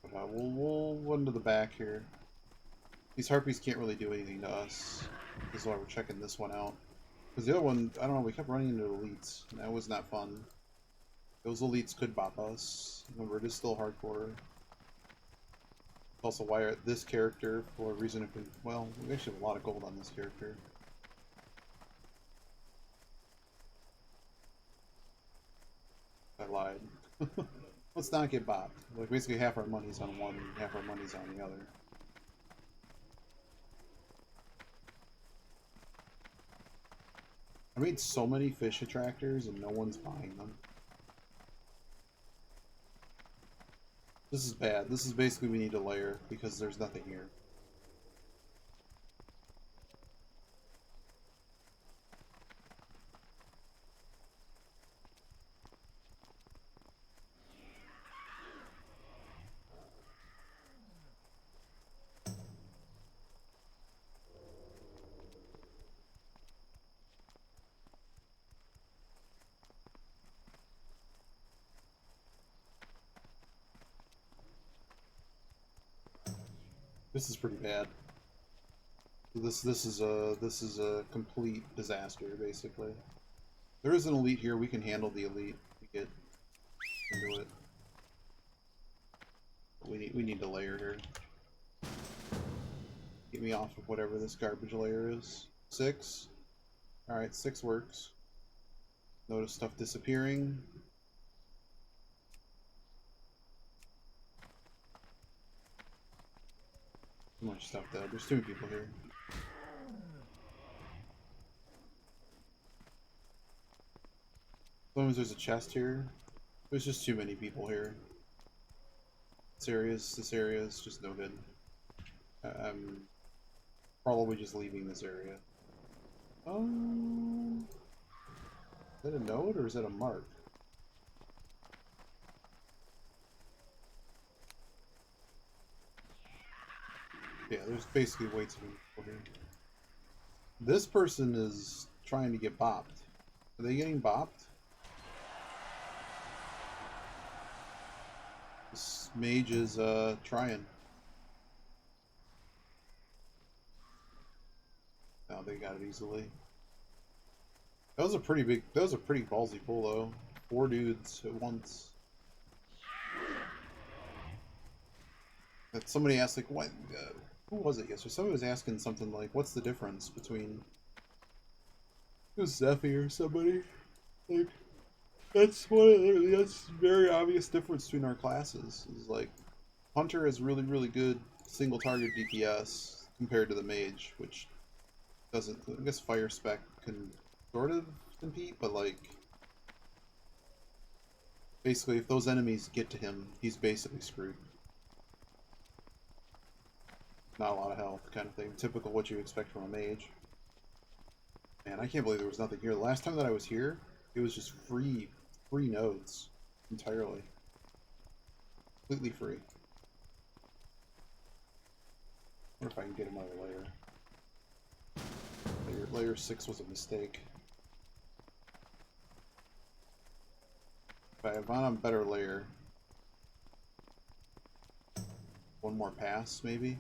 S1: But we'll run to the back here. These harpies can't really do anything to us. This is why we're checking this one out. Because the other one, I don't know, we kept running into elites, and that was not fun. Those elites could bop us. Remember, it is still hardcore. Also, why this character, for a reason, if we, well, we actually have a lot of gold on this character. I lied. Let's not get bopped. Like, basically half our money's on one, half our money's on the other. I made so many fish attractors and no one's buying them. This is bad. This is basically we need to layer because there's nothing here. This is pretty bad. This is a complete disaster, basically. There is an elite here. We can handle the elite to get into it. We need to layer here. Get me off of whatever this garbage layer is. 6. Alright, 6 works. Notice stuff disappearing. Too much stuff though. There's too many people here. As long as there's a chest here. There's just too many people here. This area is just no good. I'm probably just leaving this area. Is that a node or is that a mark? Yeah, there's basically way too many people here. This person is trying to get bopped. Are they getting bopped? This mage is trying. No, they got it easily. That was a pretty big. That was a pretty ballsy pull though. 4 dudes at once. That somebody asked like, what? Who was it yesterday? Somebody was asking something like, "What's the difference between?" It was Zephy or somebody. Like, that's one. That's very obvious difference between our classes. Is like, Hunter has really really good single target DPS compared to the mage, which doesn't. I guess Fire Spec can sort of compete, but like, basically, if those enemies get to him, he's basically screwed. Not a lot of health, kind of thing. Typical what you expect from a mage. Man, I can't believe there was nothing here. The last time that I was here, it was just free nodes entirely, completely free. I wonder if I can get another layer. Layer 6 was a mistake. If I have on a better layer, one more pass maybe.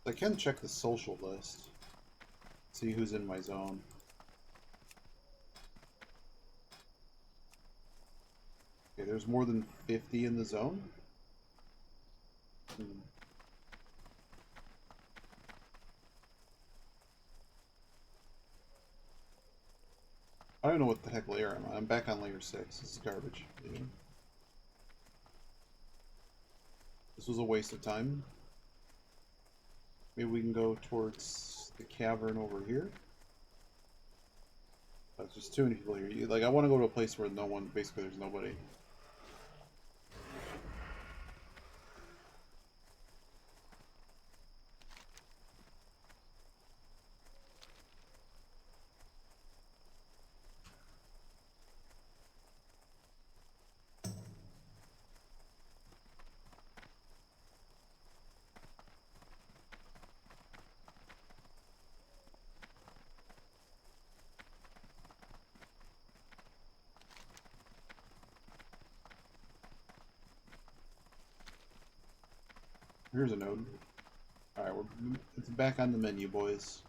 S1: I can check the social list, see who's in my zone. Okay, there's more than 50 in the zone. I don't know what the heck layer I'm on. I'm back on layer 6. This is garbage. Yeah. This was a waste of time. Maybe we can go towards the cavern over here. There's just too many people here. Like, I want to go to a place where no one, basically there's nobody. Here's a node. Alright, it's back on the menu, boys.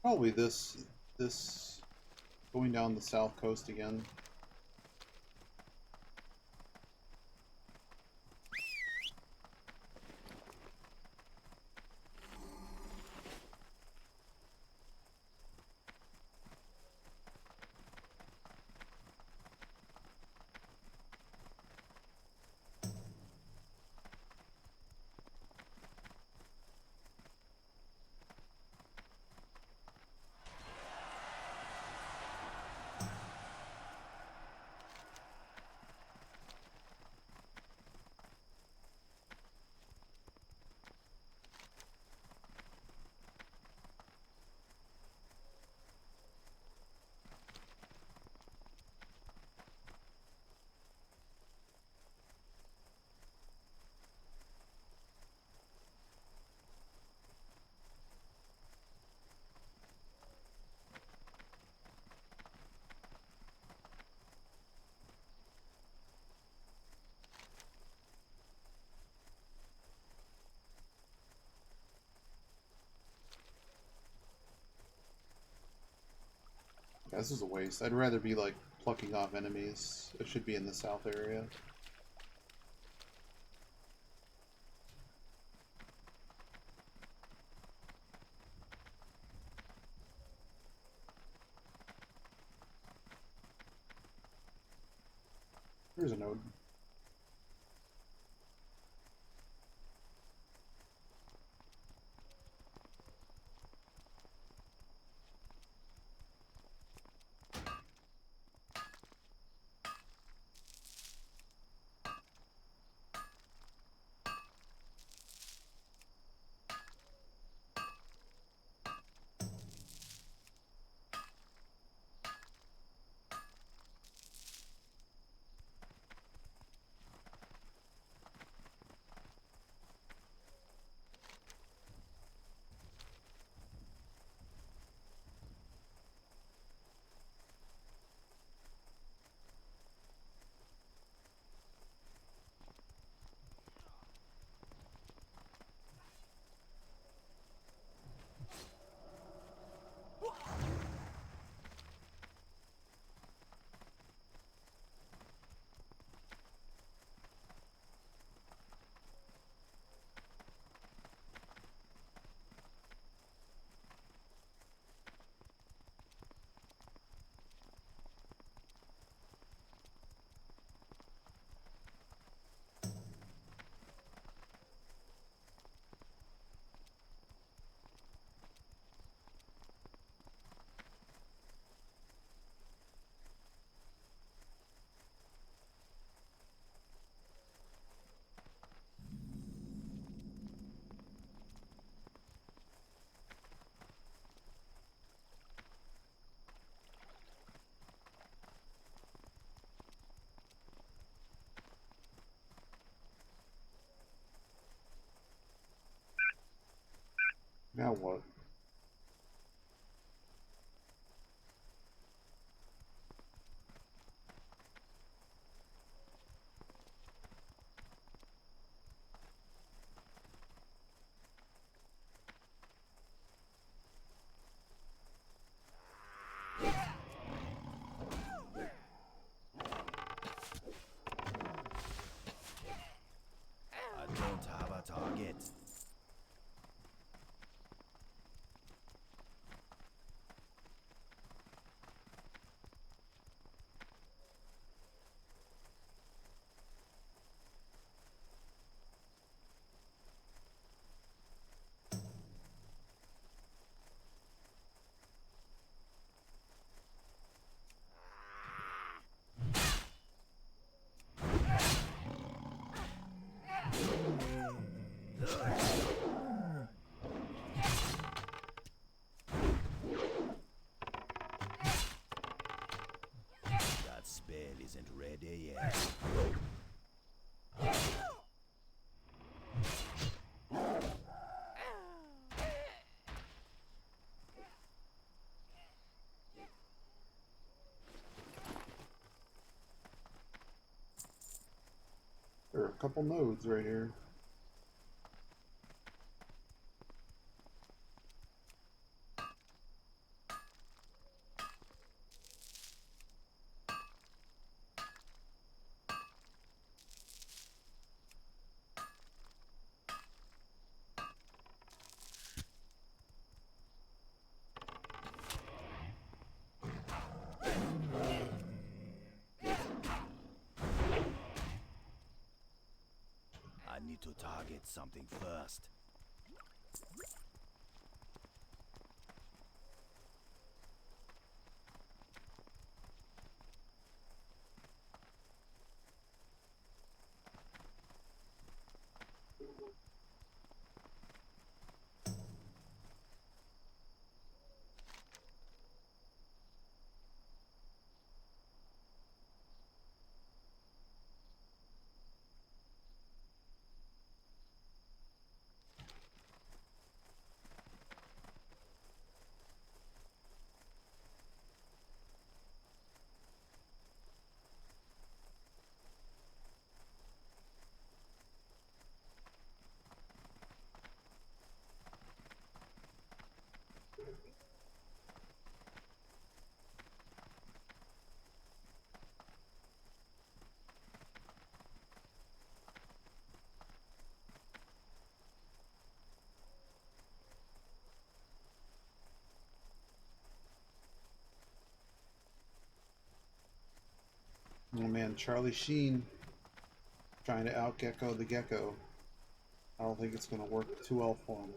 S1: Probably this going down the south coast again. Yeah, this is a waste. I'd rather be like plucking off enemies. It should be in the south area. Here's a node. Now what?
S2: I don't have a target. That spell isn't ready yet.
S1: There are a couple nodes right here.
S2: I need to target something first.
S1: Oh man, Charlie Sheen trying to out gecko the gecko. I don't think it's going to work too well for him.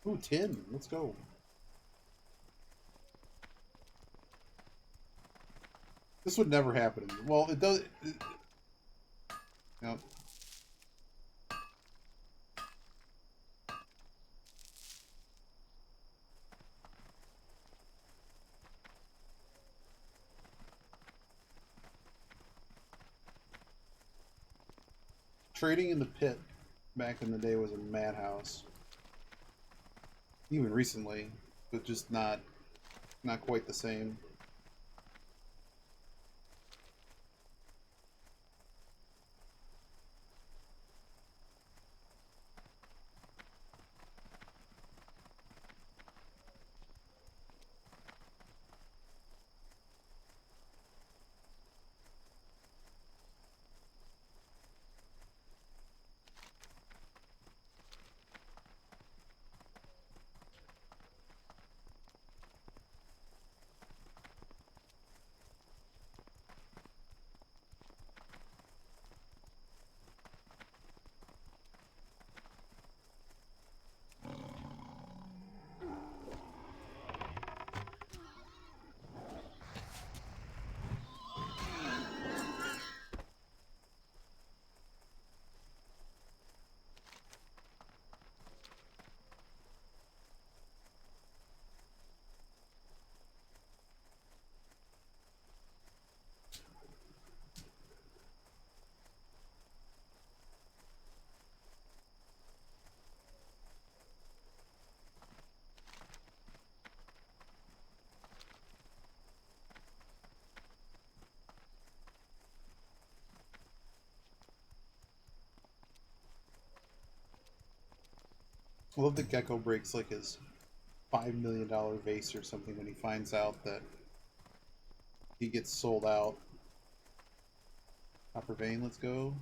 S1: Ooh, 10. Let's go. This would never happen. Well, it does. Yep. Trading in the pit back in the day was a madhouse. Even recently, but just not quite the same. I love that Gecko breaks like his $5 million vase or something when he finds out that he gets sold out. Copper vein, let's go.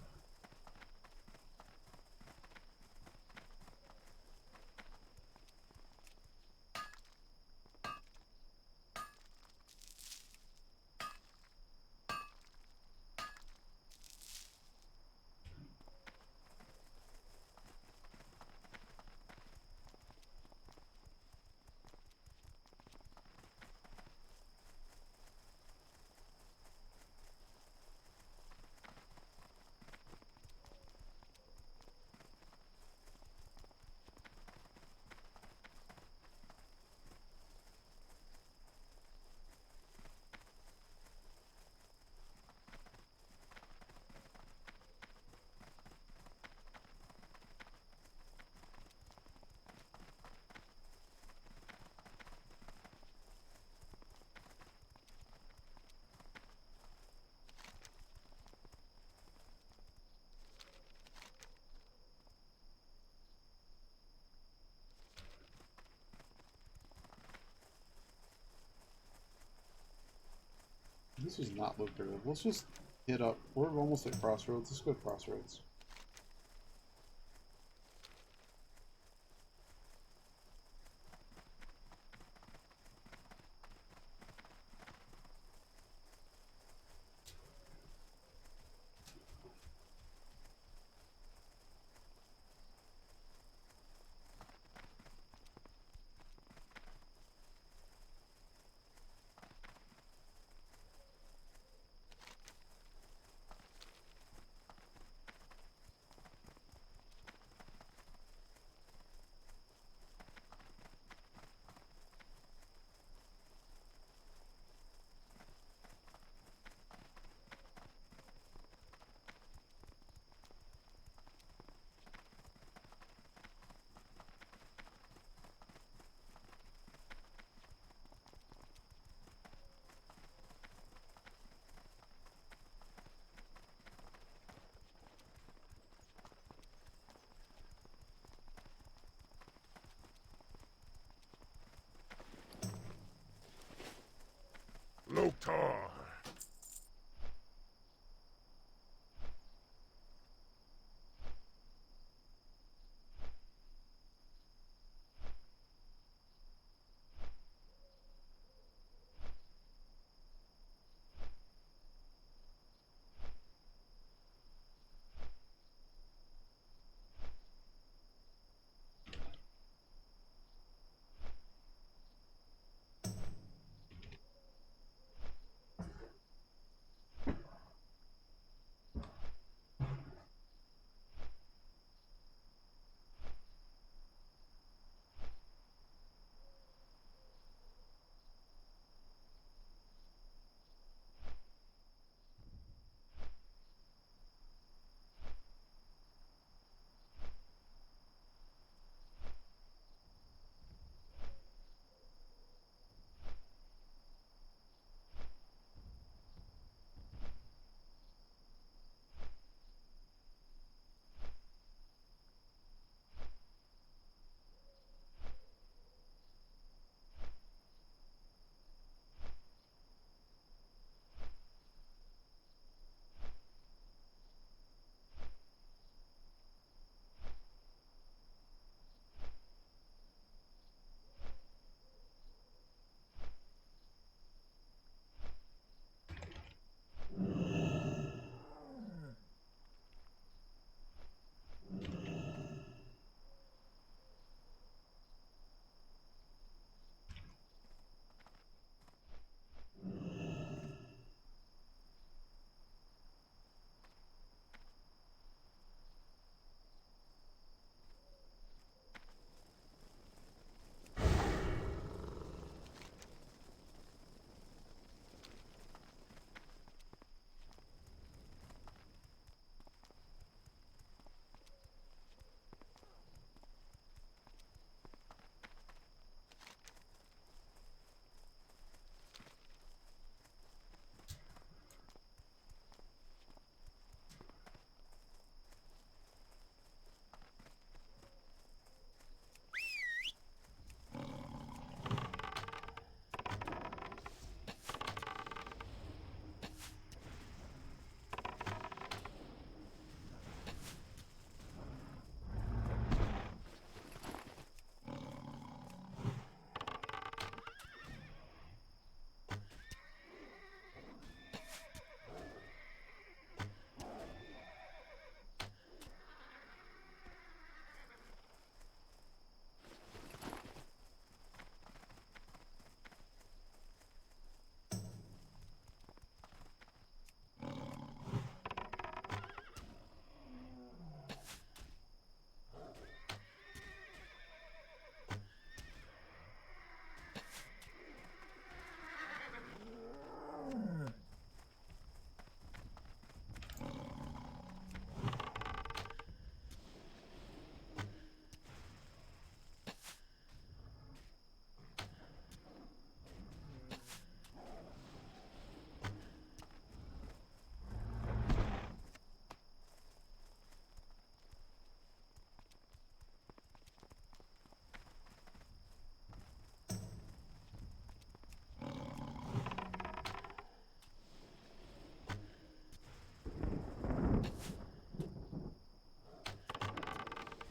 S1: This is not lucrative. Let's just hit up. We're almost at Crossroads. Let's go to Crossroads.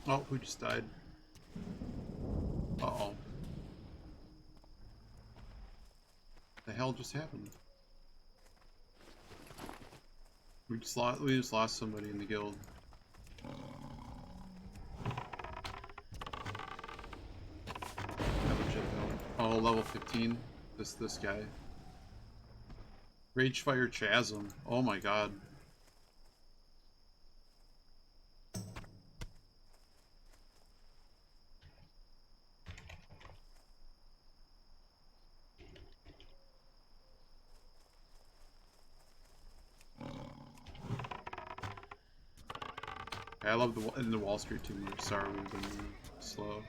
S1: Oh, who just died? Uh-oh. The hell just happened? We just lost somebody in the guild. That legit though. Oh, level 15. This guy. Ragefire Chasm. Oh my god. I love the Wall Street too much. Sorry, we've been slow.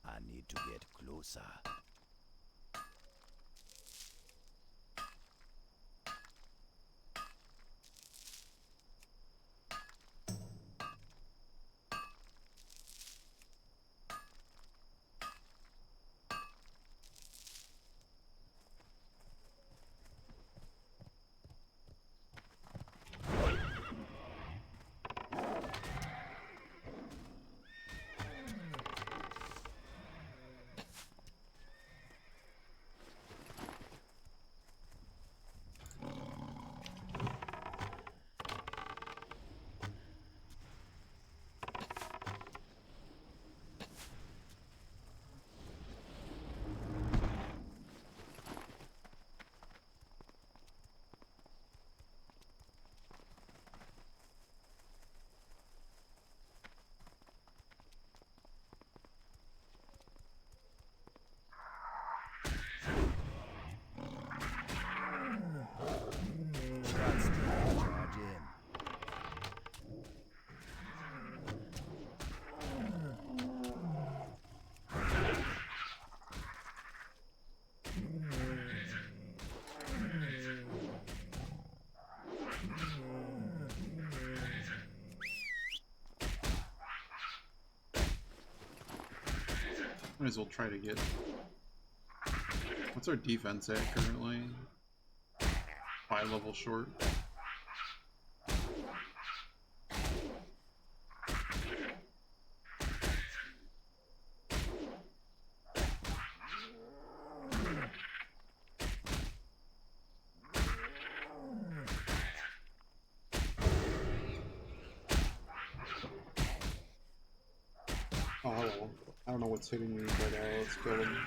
S2: I need to get closer. Charge in.
S1: Might as well try to get... What's our defense at currently? 5 levels short. Oh, hello. I don't know what's hitting me, but let's kill him.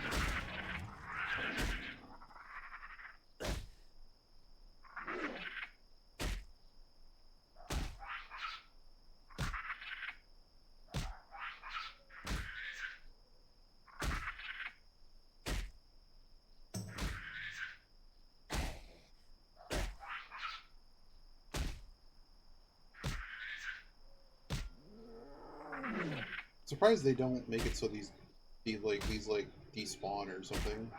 S1: Surprised they don't make it so these despawn or something.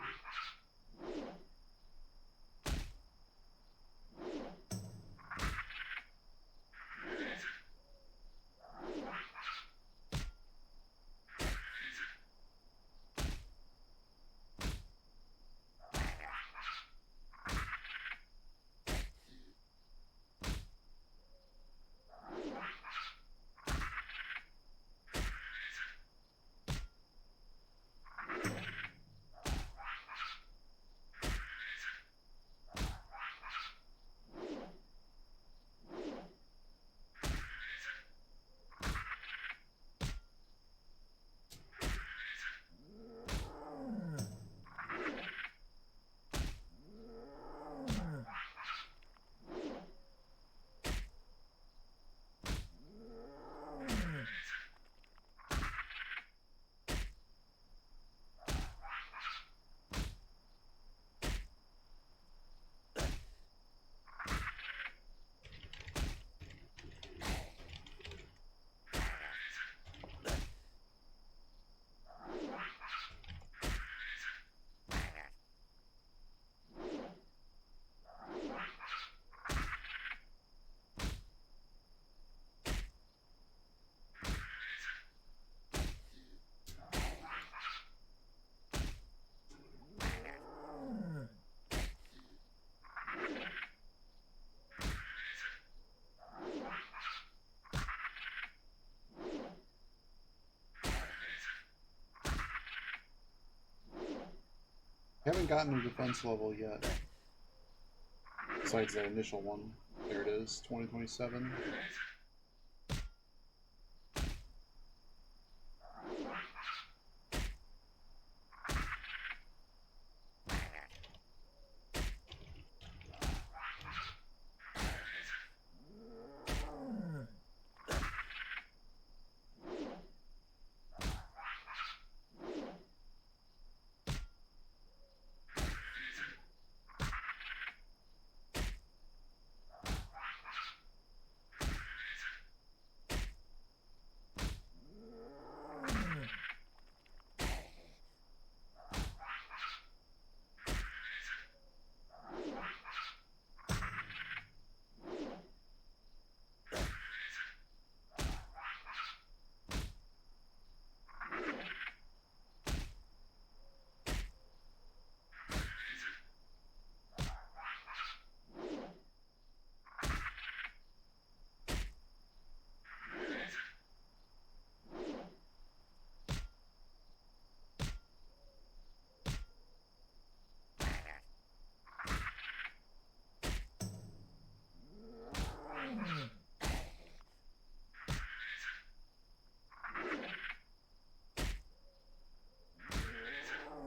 S1: Haven't gotten a defense level yet. Besides that initial one. There it is, 2027.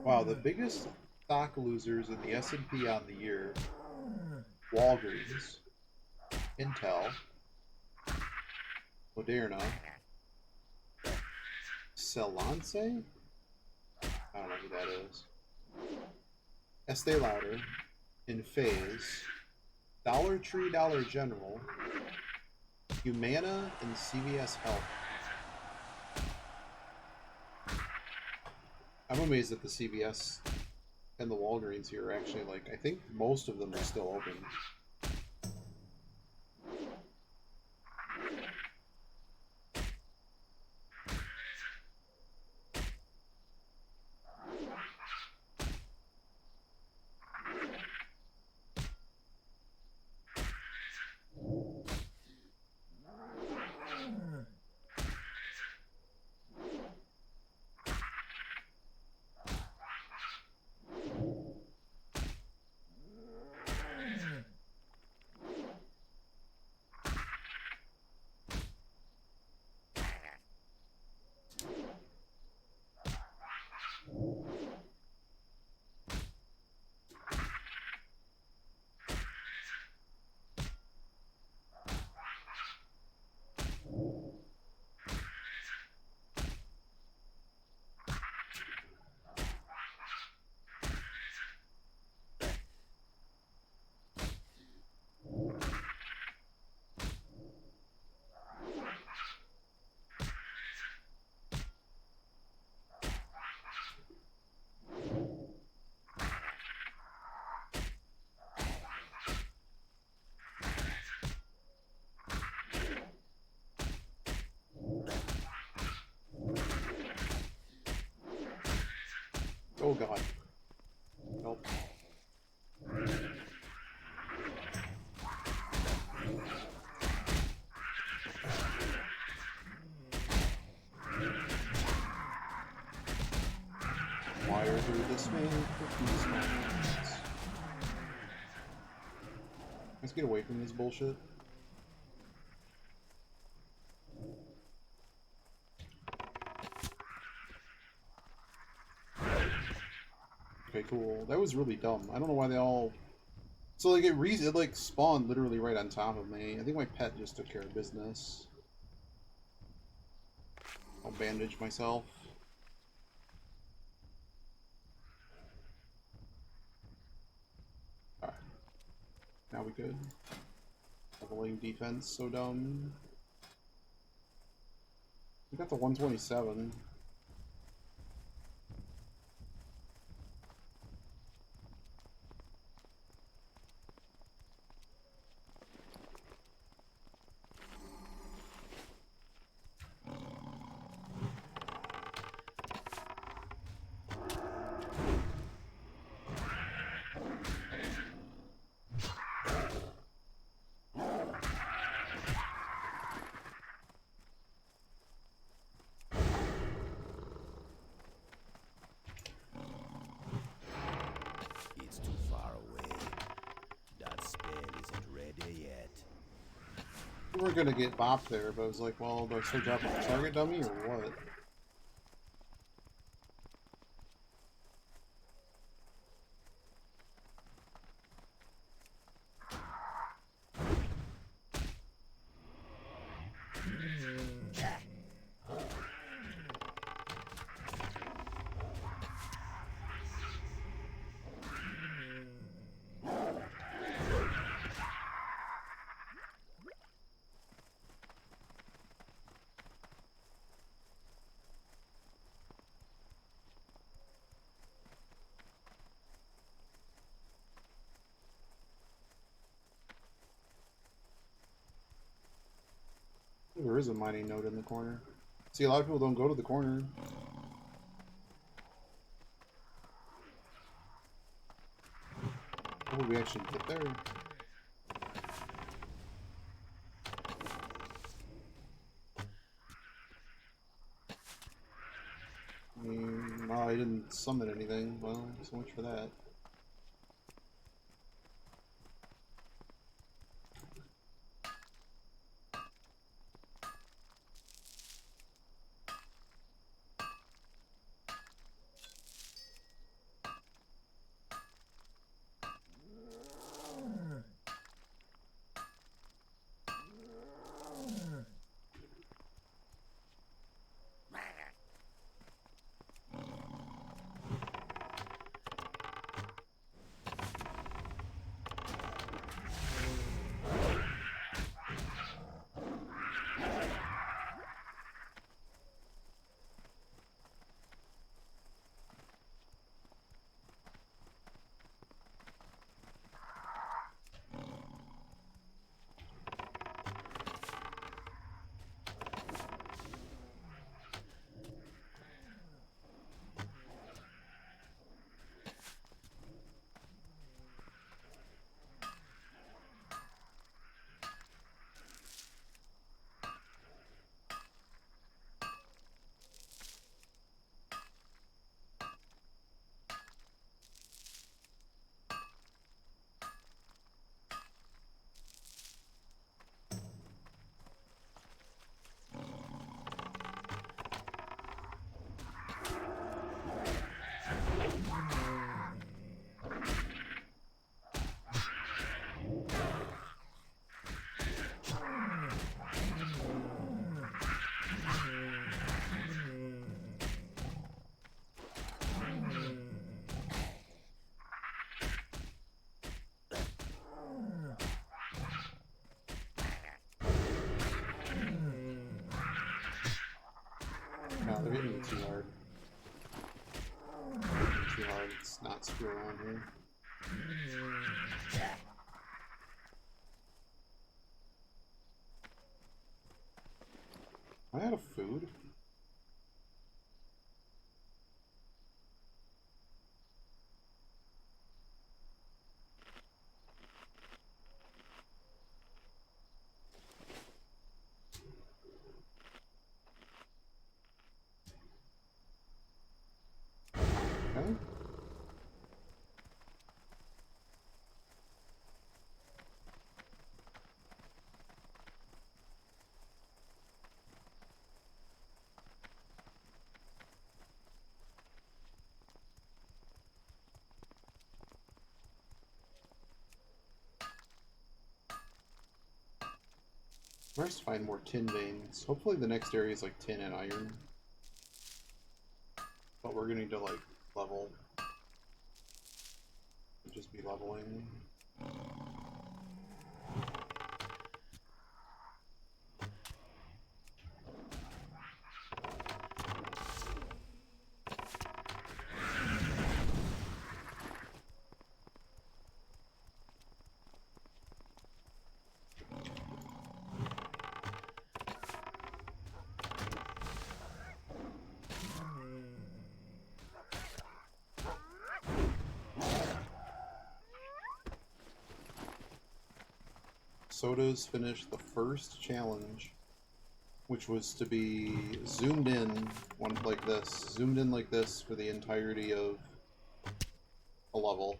S1: Wow, the biggest stock losers in the S&P on the year: Walgreens, Intel, Moderna, Celance? I don't know who that is. Estee Lauder, Enphase, Dollar Tree, Dollar General, Humana, and CVS Health. I'm amazed that the CVS and the Walgreens here are actually, like, I think most of them are still open. Oh god. Nope. Wire through this way, these mountains. Let's get away from this bullshit. Okay, cool. That was really dumb. I don't know why they all... So, like, it like, spawned literally right on top of me. I think my pet just took care of business. I'll bandage myself. Alright. Now we good. Leveling defense, so dumb. We got the 127. We were gonna get bopped there, but I was like, well, do I still drop a target dummy or what? There is a mining node in the corner. See, a lot of people don't go to the corner. How will we actually get there? Well, I didn't summon anything. Well, so much for that. No, they're hitting me too hard. Too hard. It's not screw around here. Am I out of food? Okay. Nice to find more tin veins. Hopefully the next area is like tin and iron. But we're gonna need to like level. Just be leveling. Soda's finished the first challenge, which was to be zoomed in zoomed in like this for the entirety of a level.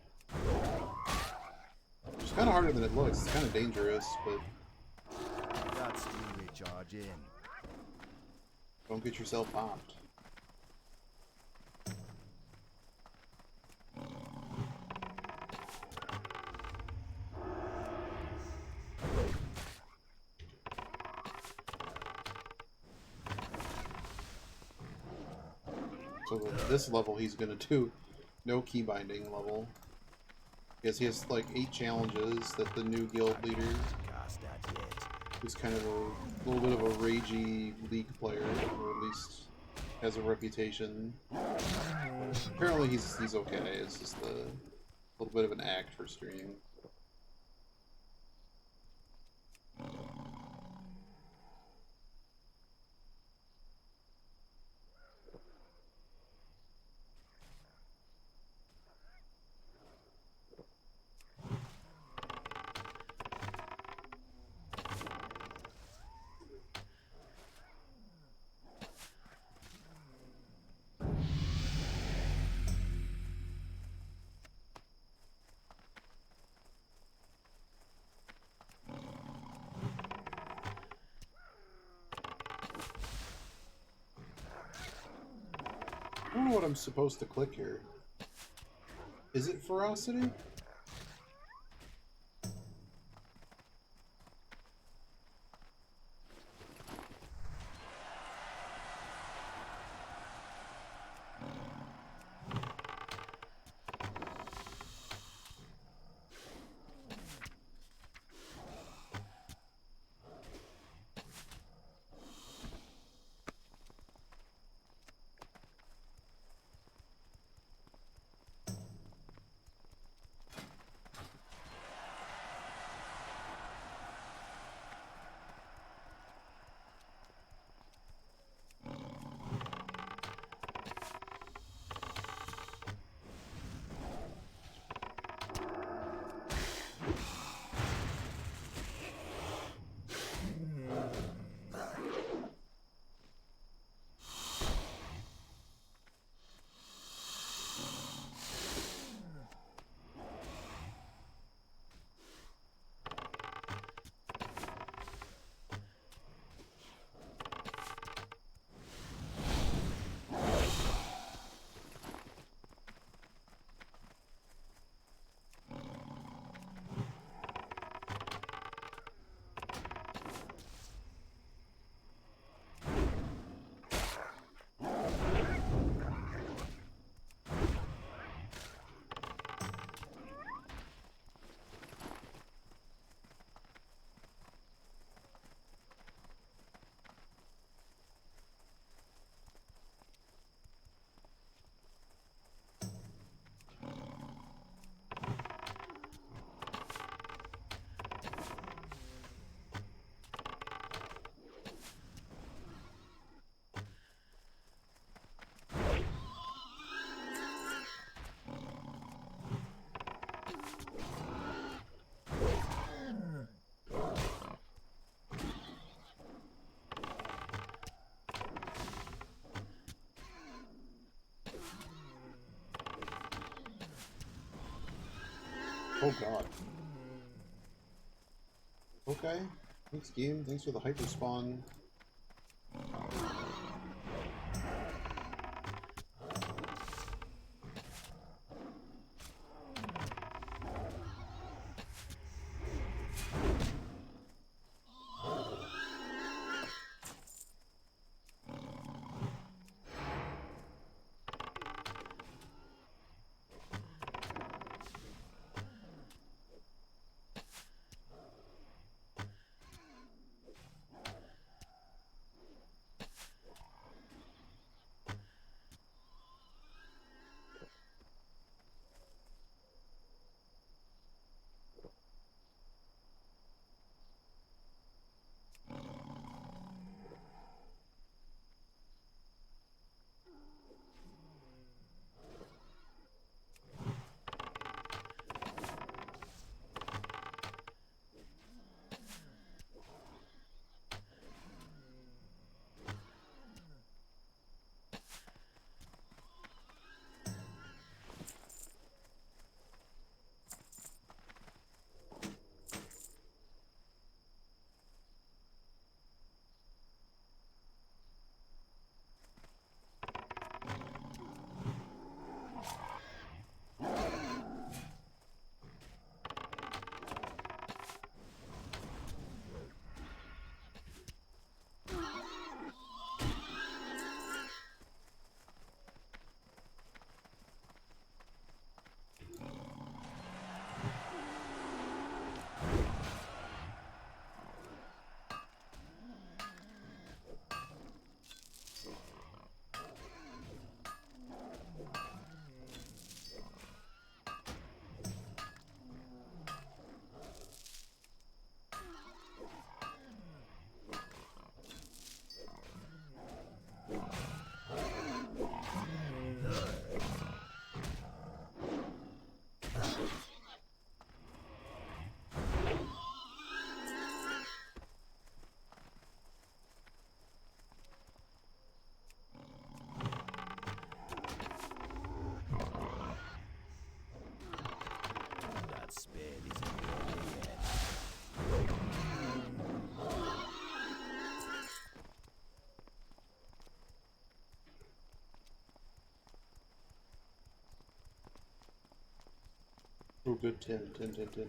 S1: Which is kind of harder than it looks. It's kind of dangerous, but
S2: Got Charge in.
S1: Don't get yourself popped. So this level he's gonna do no key binding level. Because he has like 8 challenges that the new guild leader,
S2: Cast that yet.
S1: who's kind of a little bit of a ragey League player, or at least has a reputation. Apparently he's okay. It's just a little bit of an act for streaming. I don't know what I'm supposed to click here. Is it ferocity? Oh god. Okay. Thanks, game. Thanks for the hyper spawn. Oh, good tin, tin, tin, tin.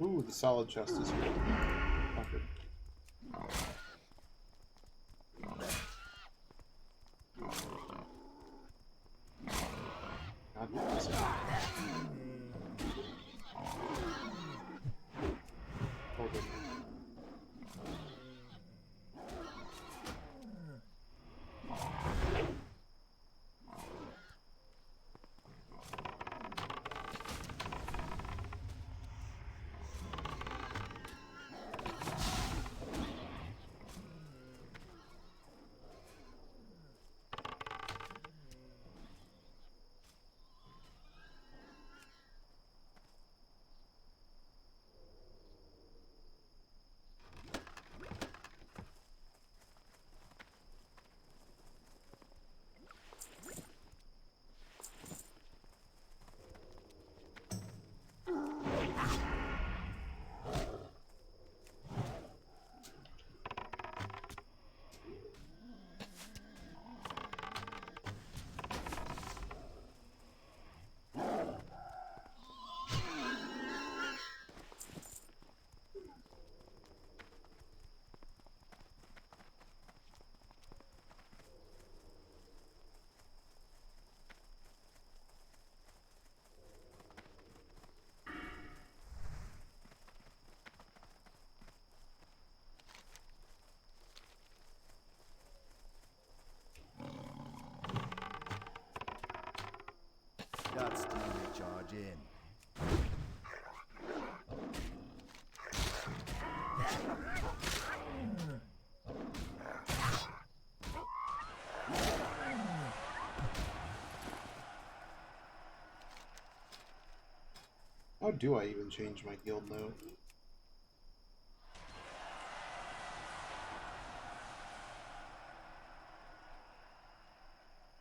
S1: Ooh, the solid chest is here. Fucker. God bless it. Oh, good.
S2: That's time to charge in.
S1: How do I even change my guild note?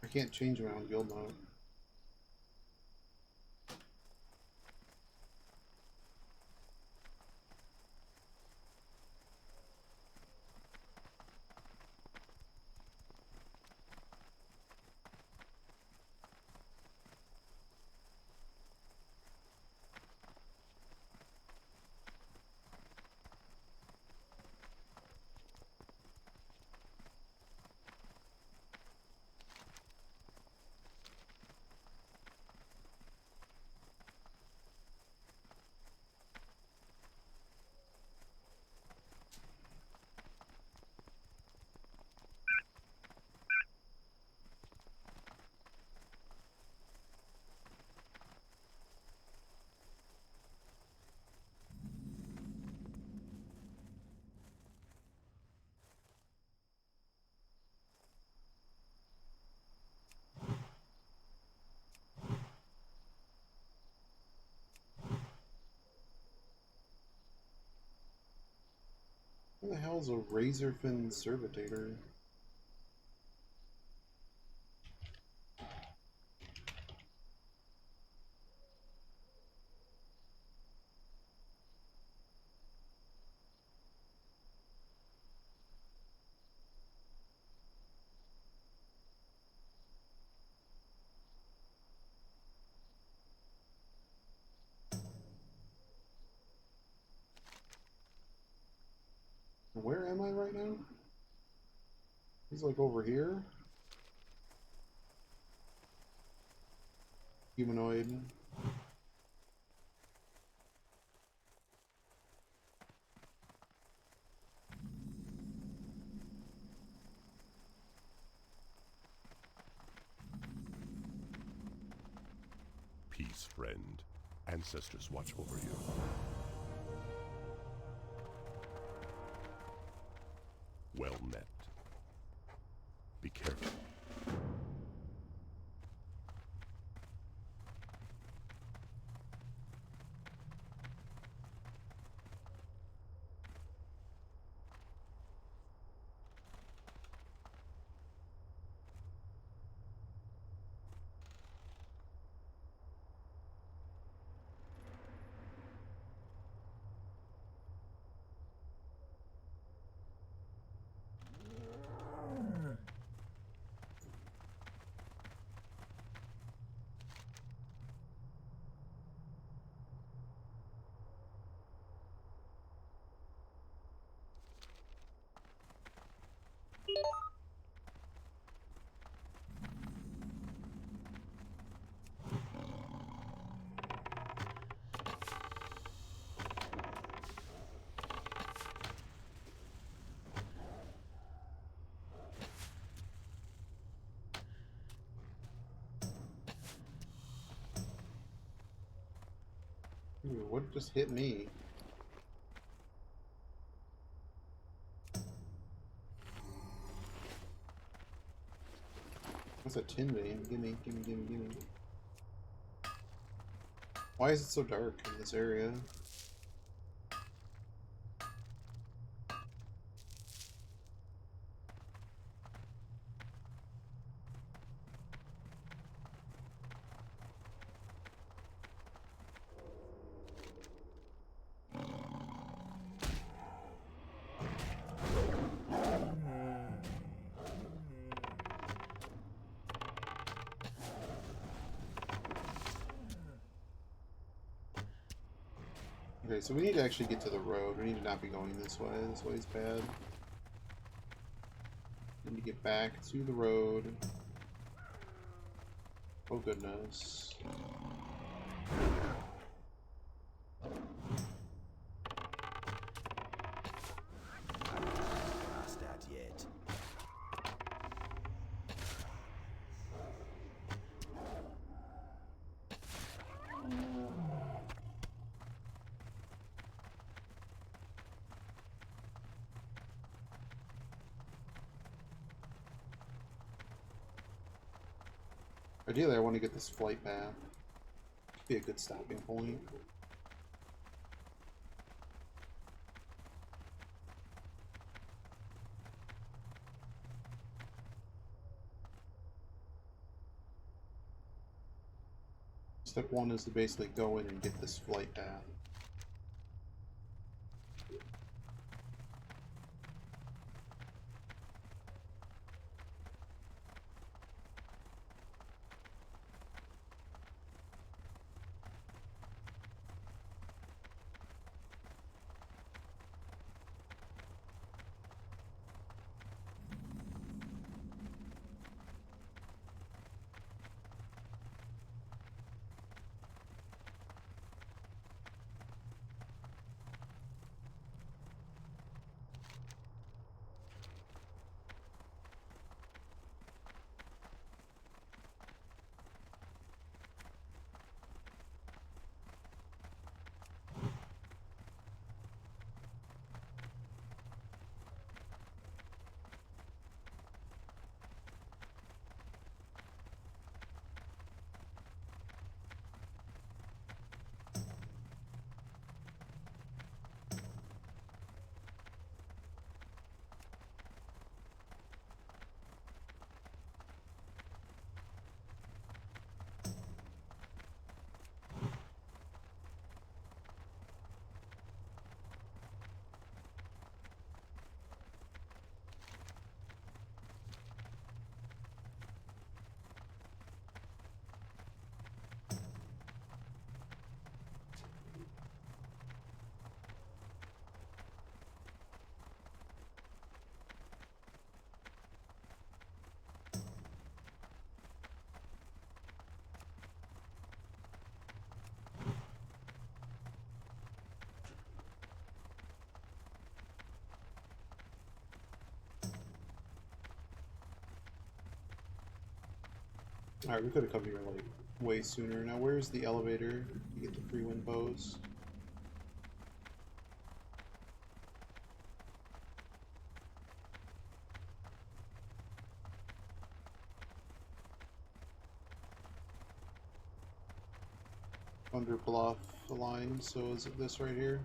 S1: I can't change my own guild note. hell's a razorfin servitator? Where am I right now? He's like over here. Humanoid.
S3: Peace, friend. Ancestors watch over you. Well met. Be careful. Ooh, what just hit me? What's a tin vein? Gimme, gimme, gimme, gimme. Why is it so dark in this area? Okay, so we need to actually get to the road. We need to not be going this way. This way's bad. We need to get back to the road. Oh goodness.
S2: Past that yet.
S1: Ideally, I want to get this flight path. Could be a good stopping point. Step one is to basically go in and get this flight path. Alright, we could have come here like way sooner. Now where's the elevator to get the free wind post? Under Bluff line, so is it this right here?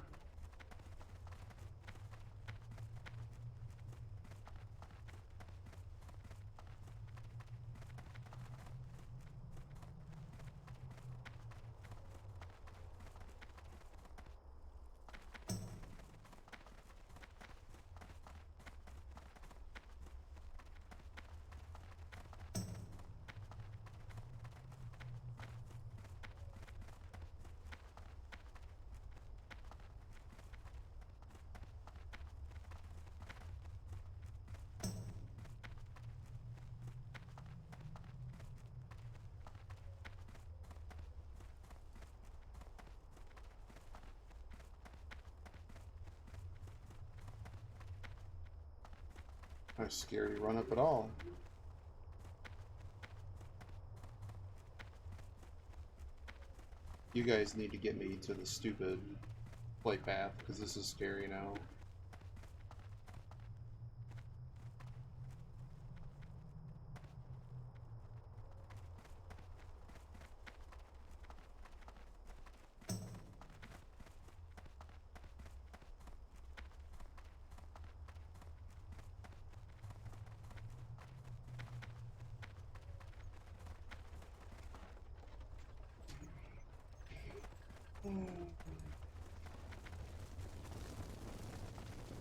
S1: Not scary to run up at all. You guys need to get me to the stupid flight path, because this is scary now.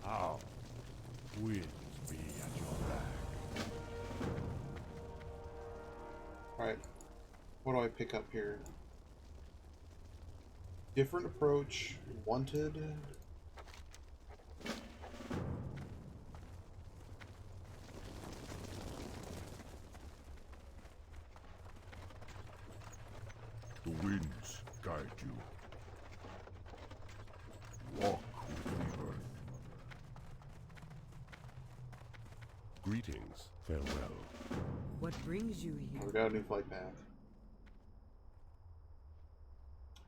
S2: How? Winds be at your back.
S1: Alright, what do I pick up here? Different approach, wanted.
S2: The winds guide you. Walk with the earth. Greetings, farewell.
S4: What brings you
S1: Oh,
S4: here?
S1: we got a new flight path.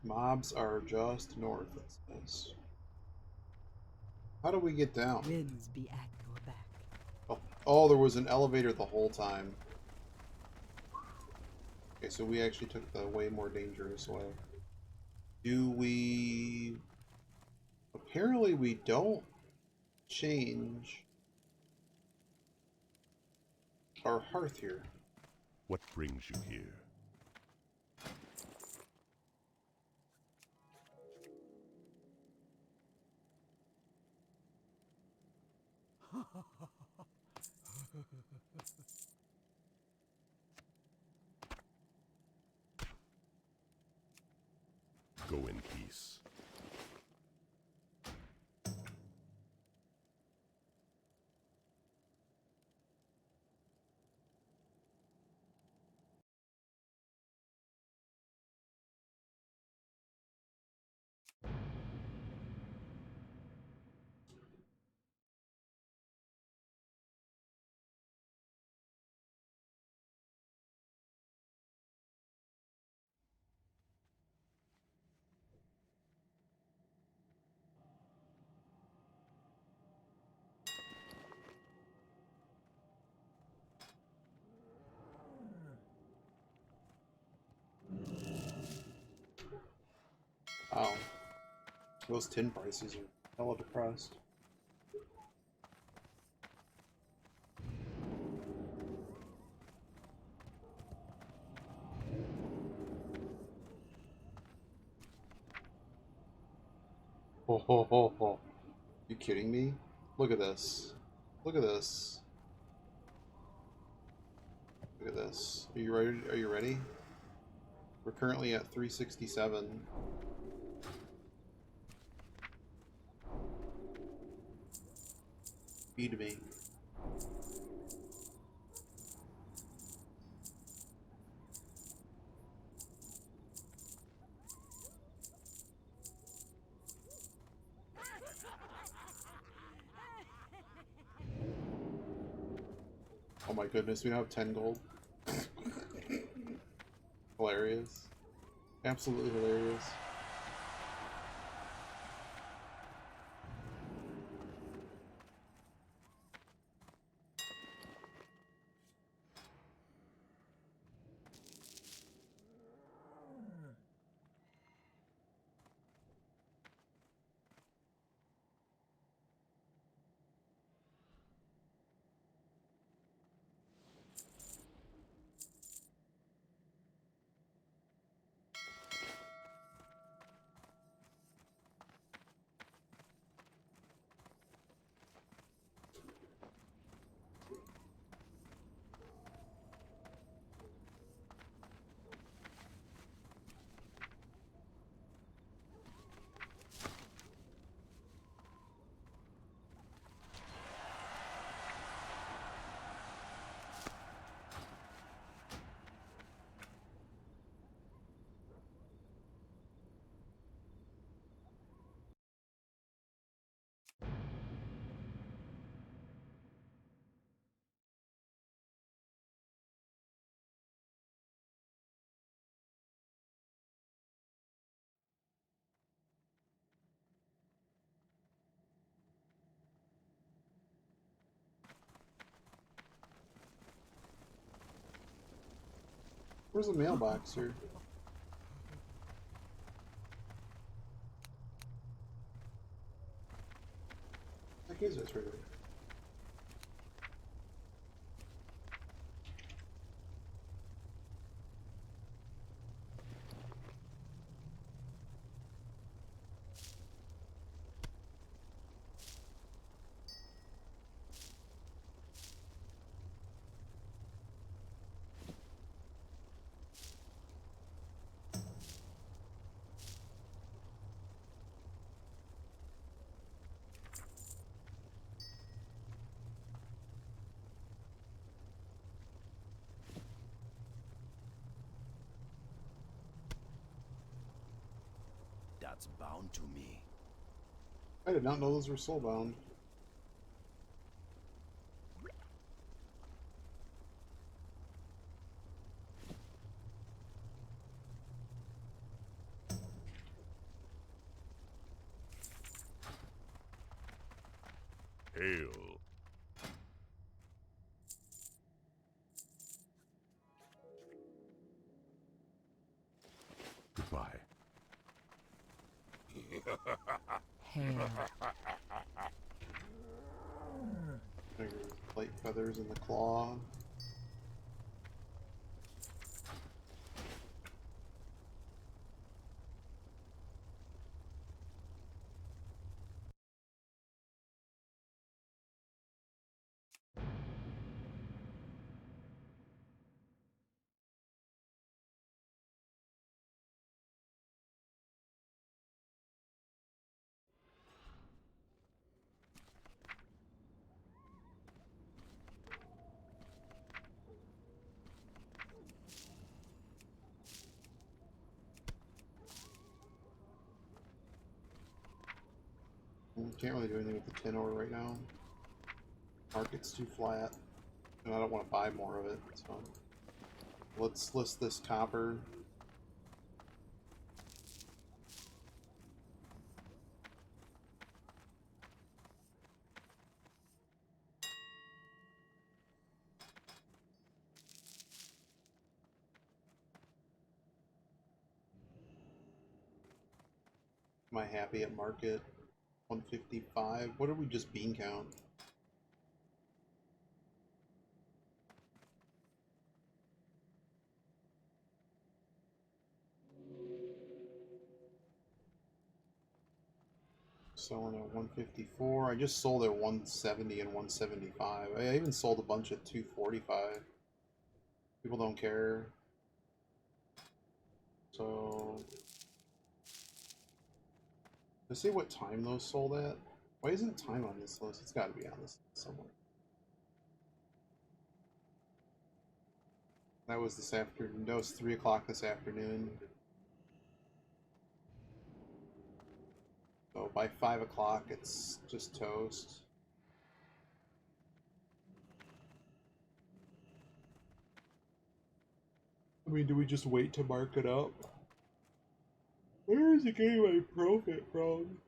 S1: Mobs are just north, it says. How do we get down?
S4: Winds be at your back.
S1: Oh, there was an elevator the whole time. Okay, so we actually took the way more dangerous way. Do we... Apparently we don't change our hearth here.
S2: What brings you here? Go in peace.
S1: Wow. Those tin prices are hella depressed. Ho ho ho ho. You kidding me? Look at this. Look at this. Look at this. Are you ready? Are you ready? We're currently at 367. Feed me. Oh my goodness, we don't have 10 gold. hilarious. Absolutely hilarious. Where's the mailbox, sir? Heck is this right there?
S2: That's bound to me.
S1: I did not know those were soulbound.
S2: Hail. Goodbye.
S4: Hail.
S1: There's light feathers in the claw. Can't really do anything with the tin ore right now. Market's too flat, and I don't want to buy more of it, so let's list this copper. Am I happy at market? 155. What did we just bean count? Selling at 154. I just sold at 170 and 175. I even sold a bunch at 245. People don't care. So let's see what time those sold at. Why isn't time on this list? It's got to be on this list somewhere. That was this afternoon. That was 3 o'clock this afternoon. So by 5 o'clock, it's just toast. I mean, do we just wait to mark it up? Where is it getting my profit from?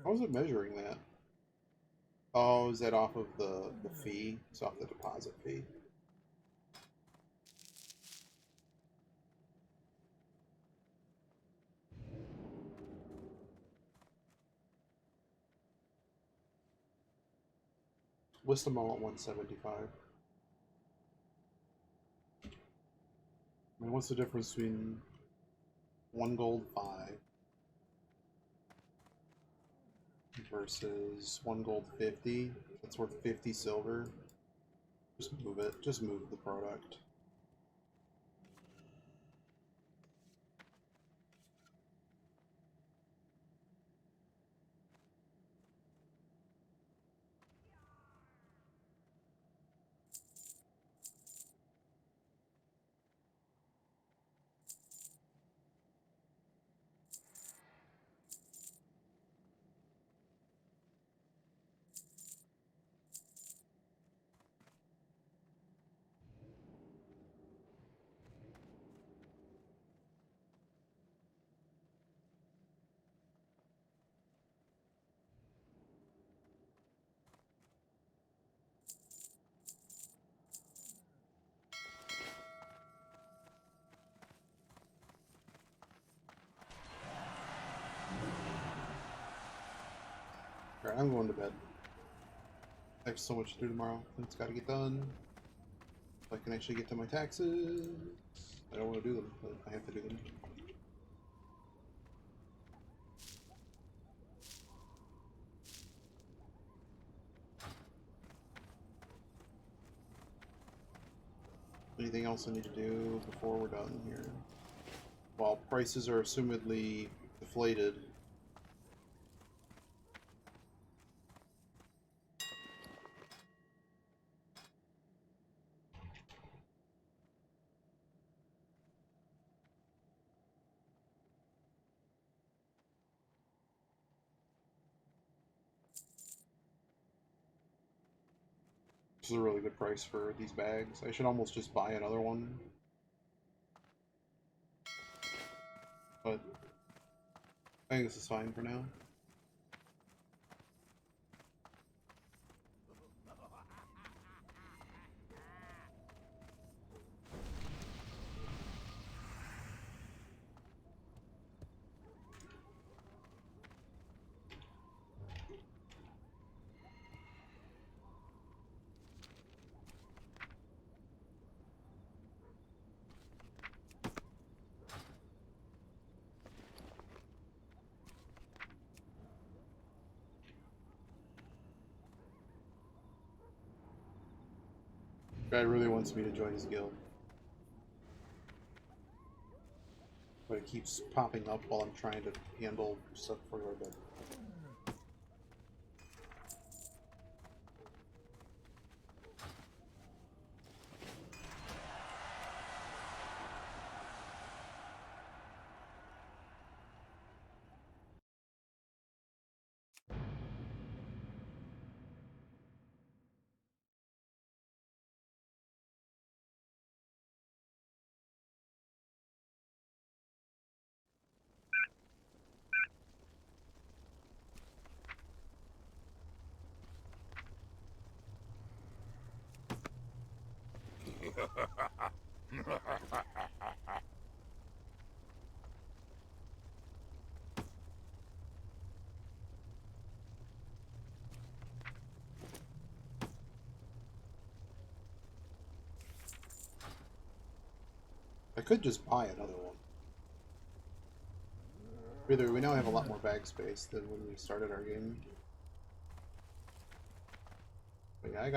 S1: How is it measuring that? Oh, is that off of the fee? It's off the deposit fee. List them all at 175. I mean, what's the difference between 1 gold 5 versus 1 gold 50? That's worth 50 silver. Just move it. Just move the product. Alright, I'm going to bed. I have so much to do tomorrow. It's got to get done. If I can actually get to my taxes. I don't want to do them, but I have to do them. Anything else I need to do before we're done here? While prices are assumedly deflated. This is a really good price for these bags. I should almost just buy another one. But I think this is fine for now. Guy really wants me to join his guild. But it keeps popping up while I'm trying to handle stuff for our bed. I could just buy another one. Either we now have a lot more bag space than when we started our game. But yeah, I got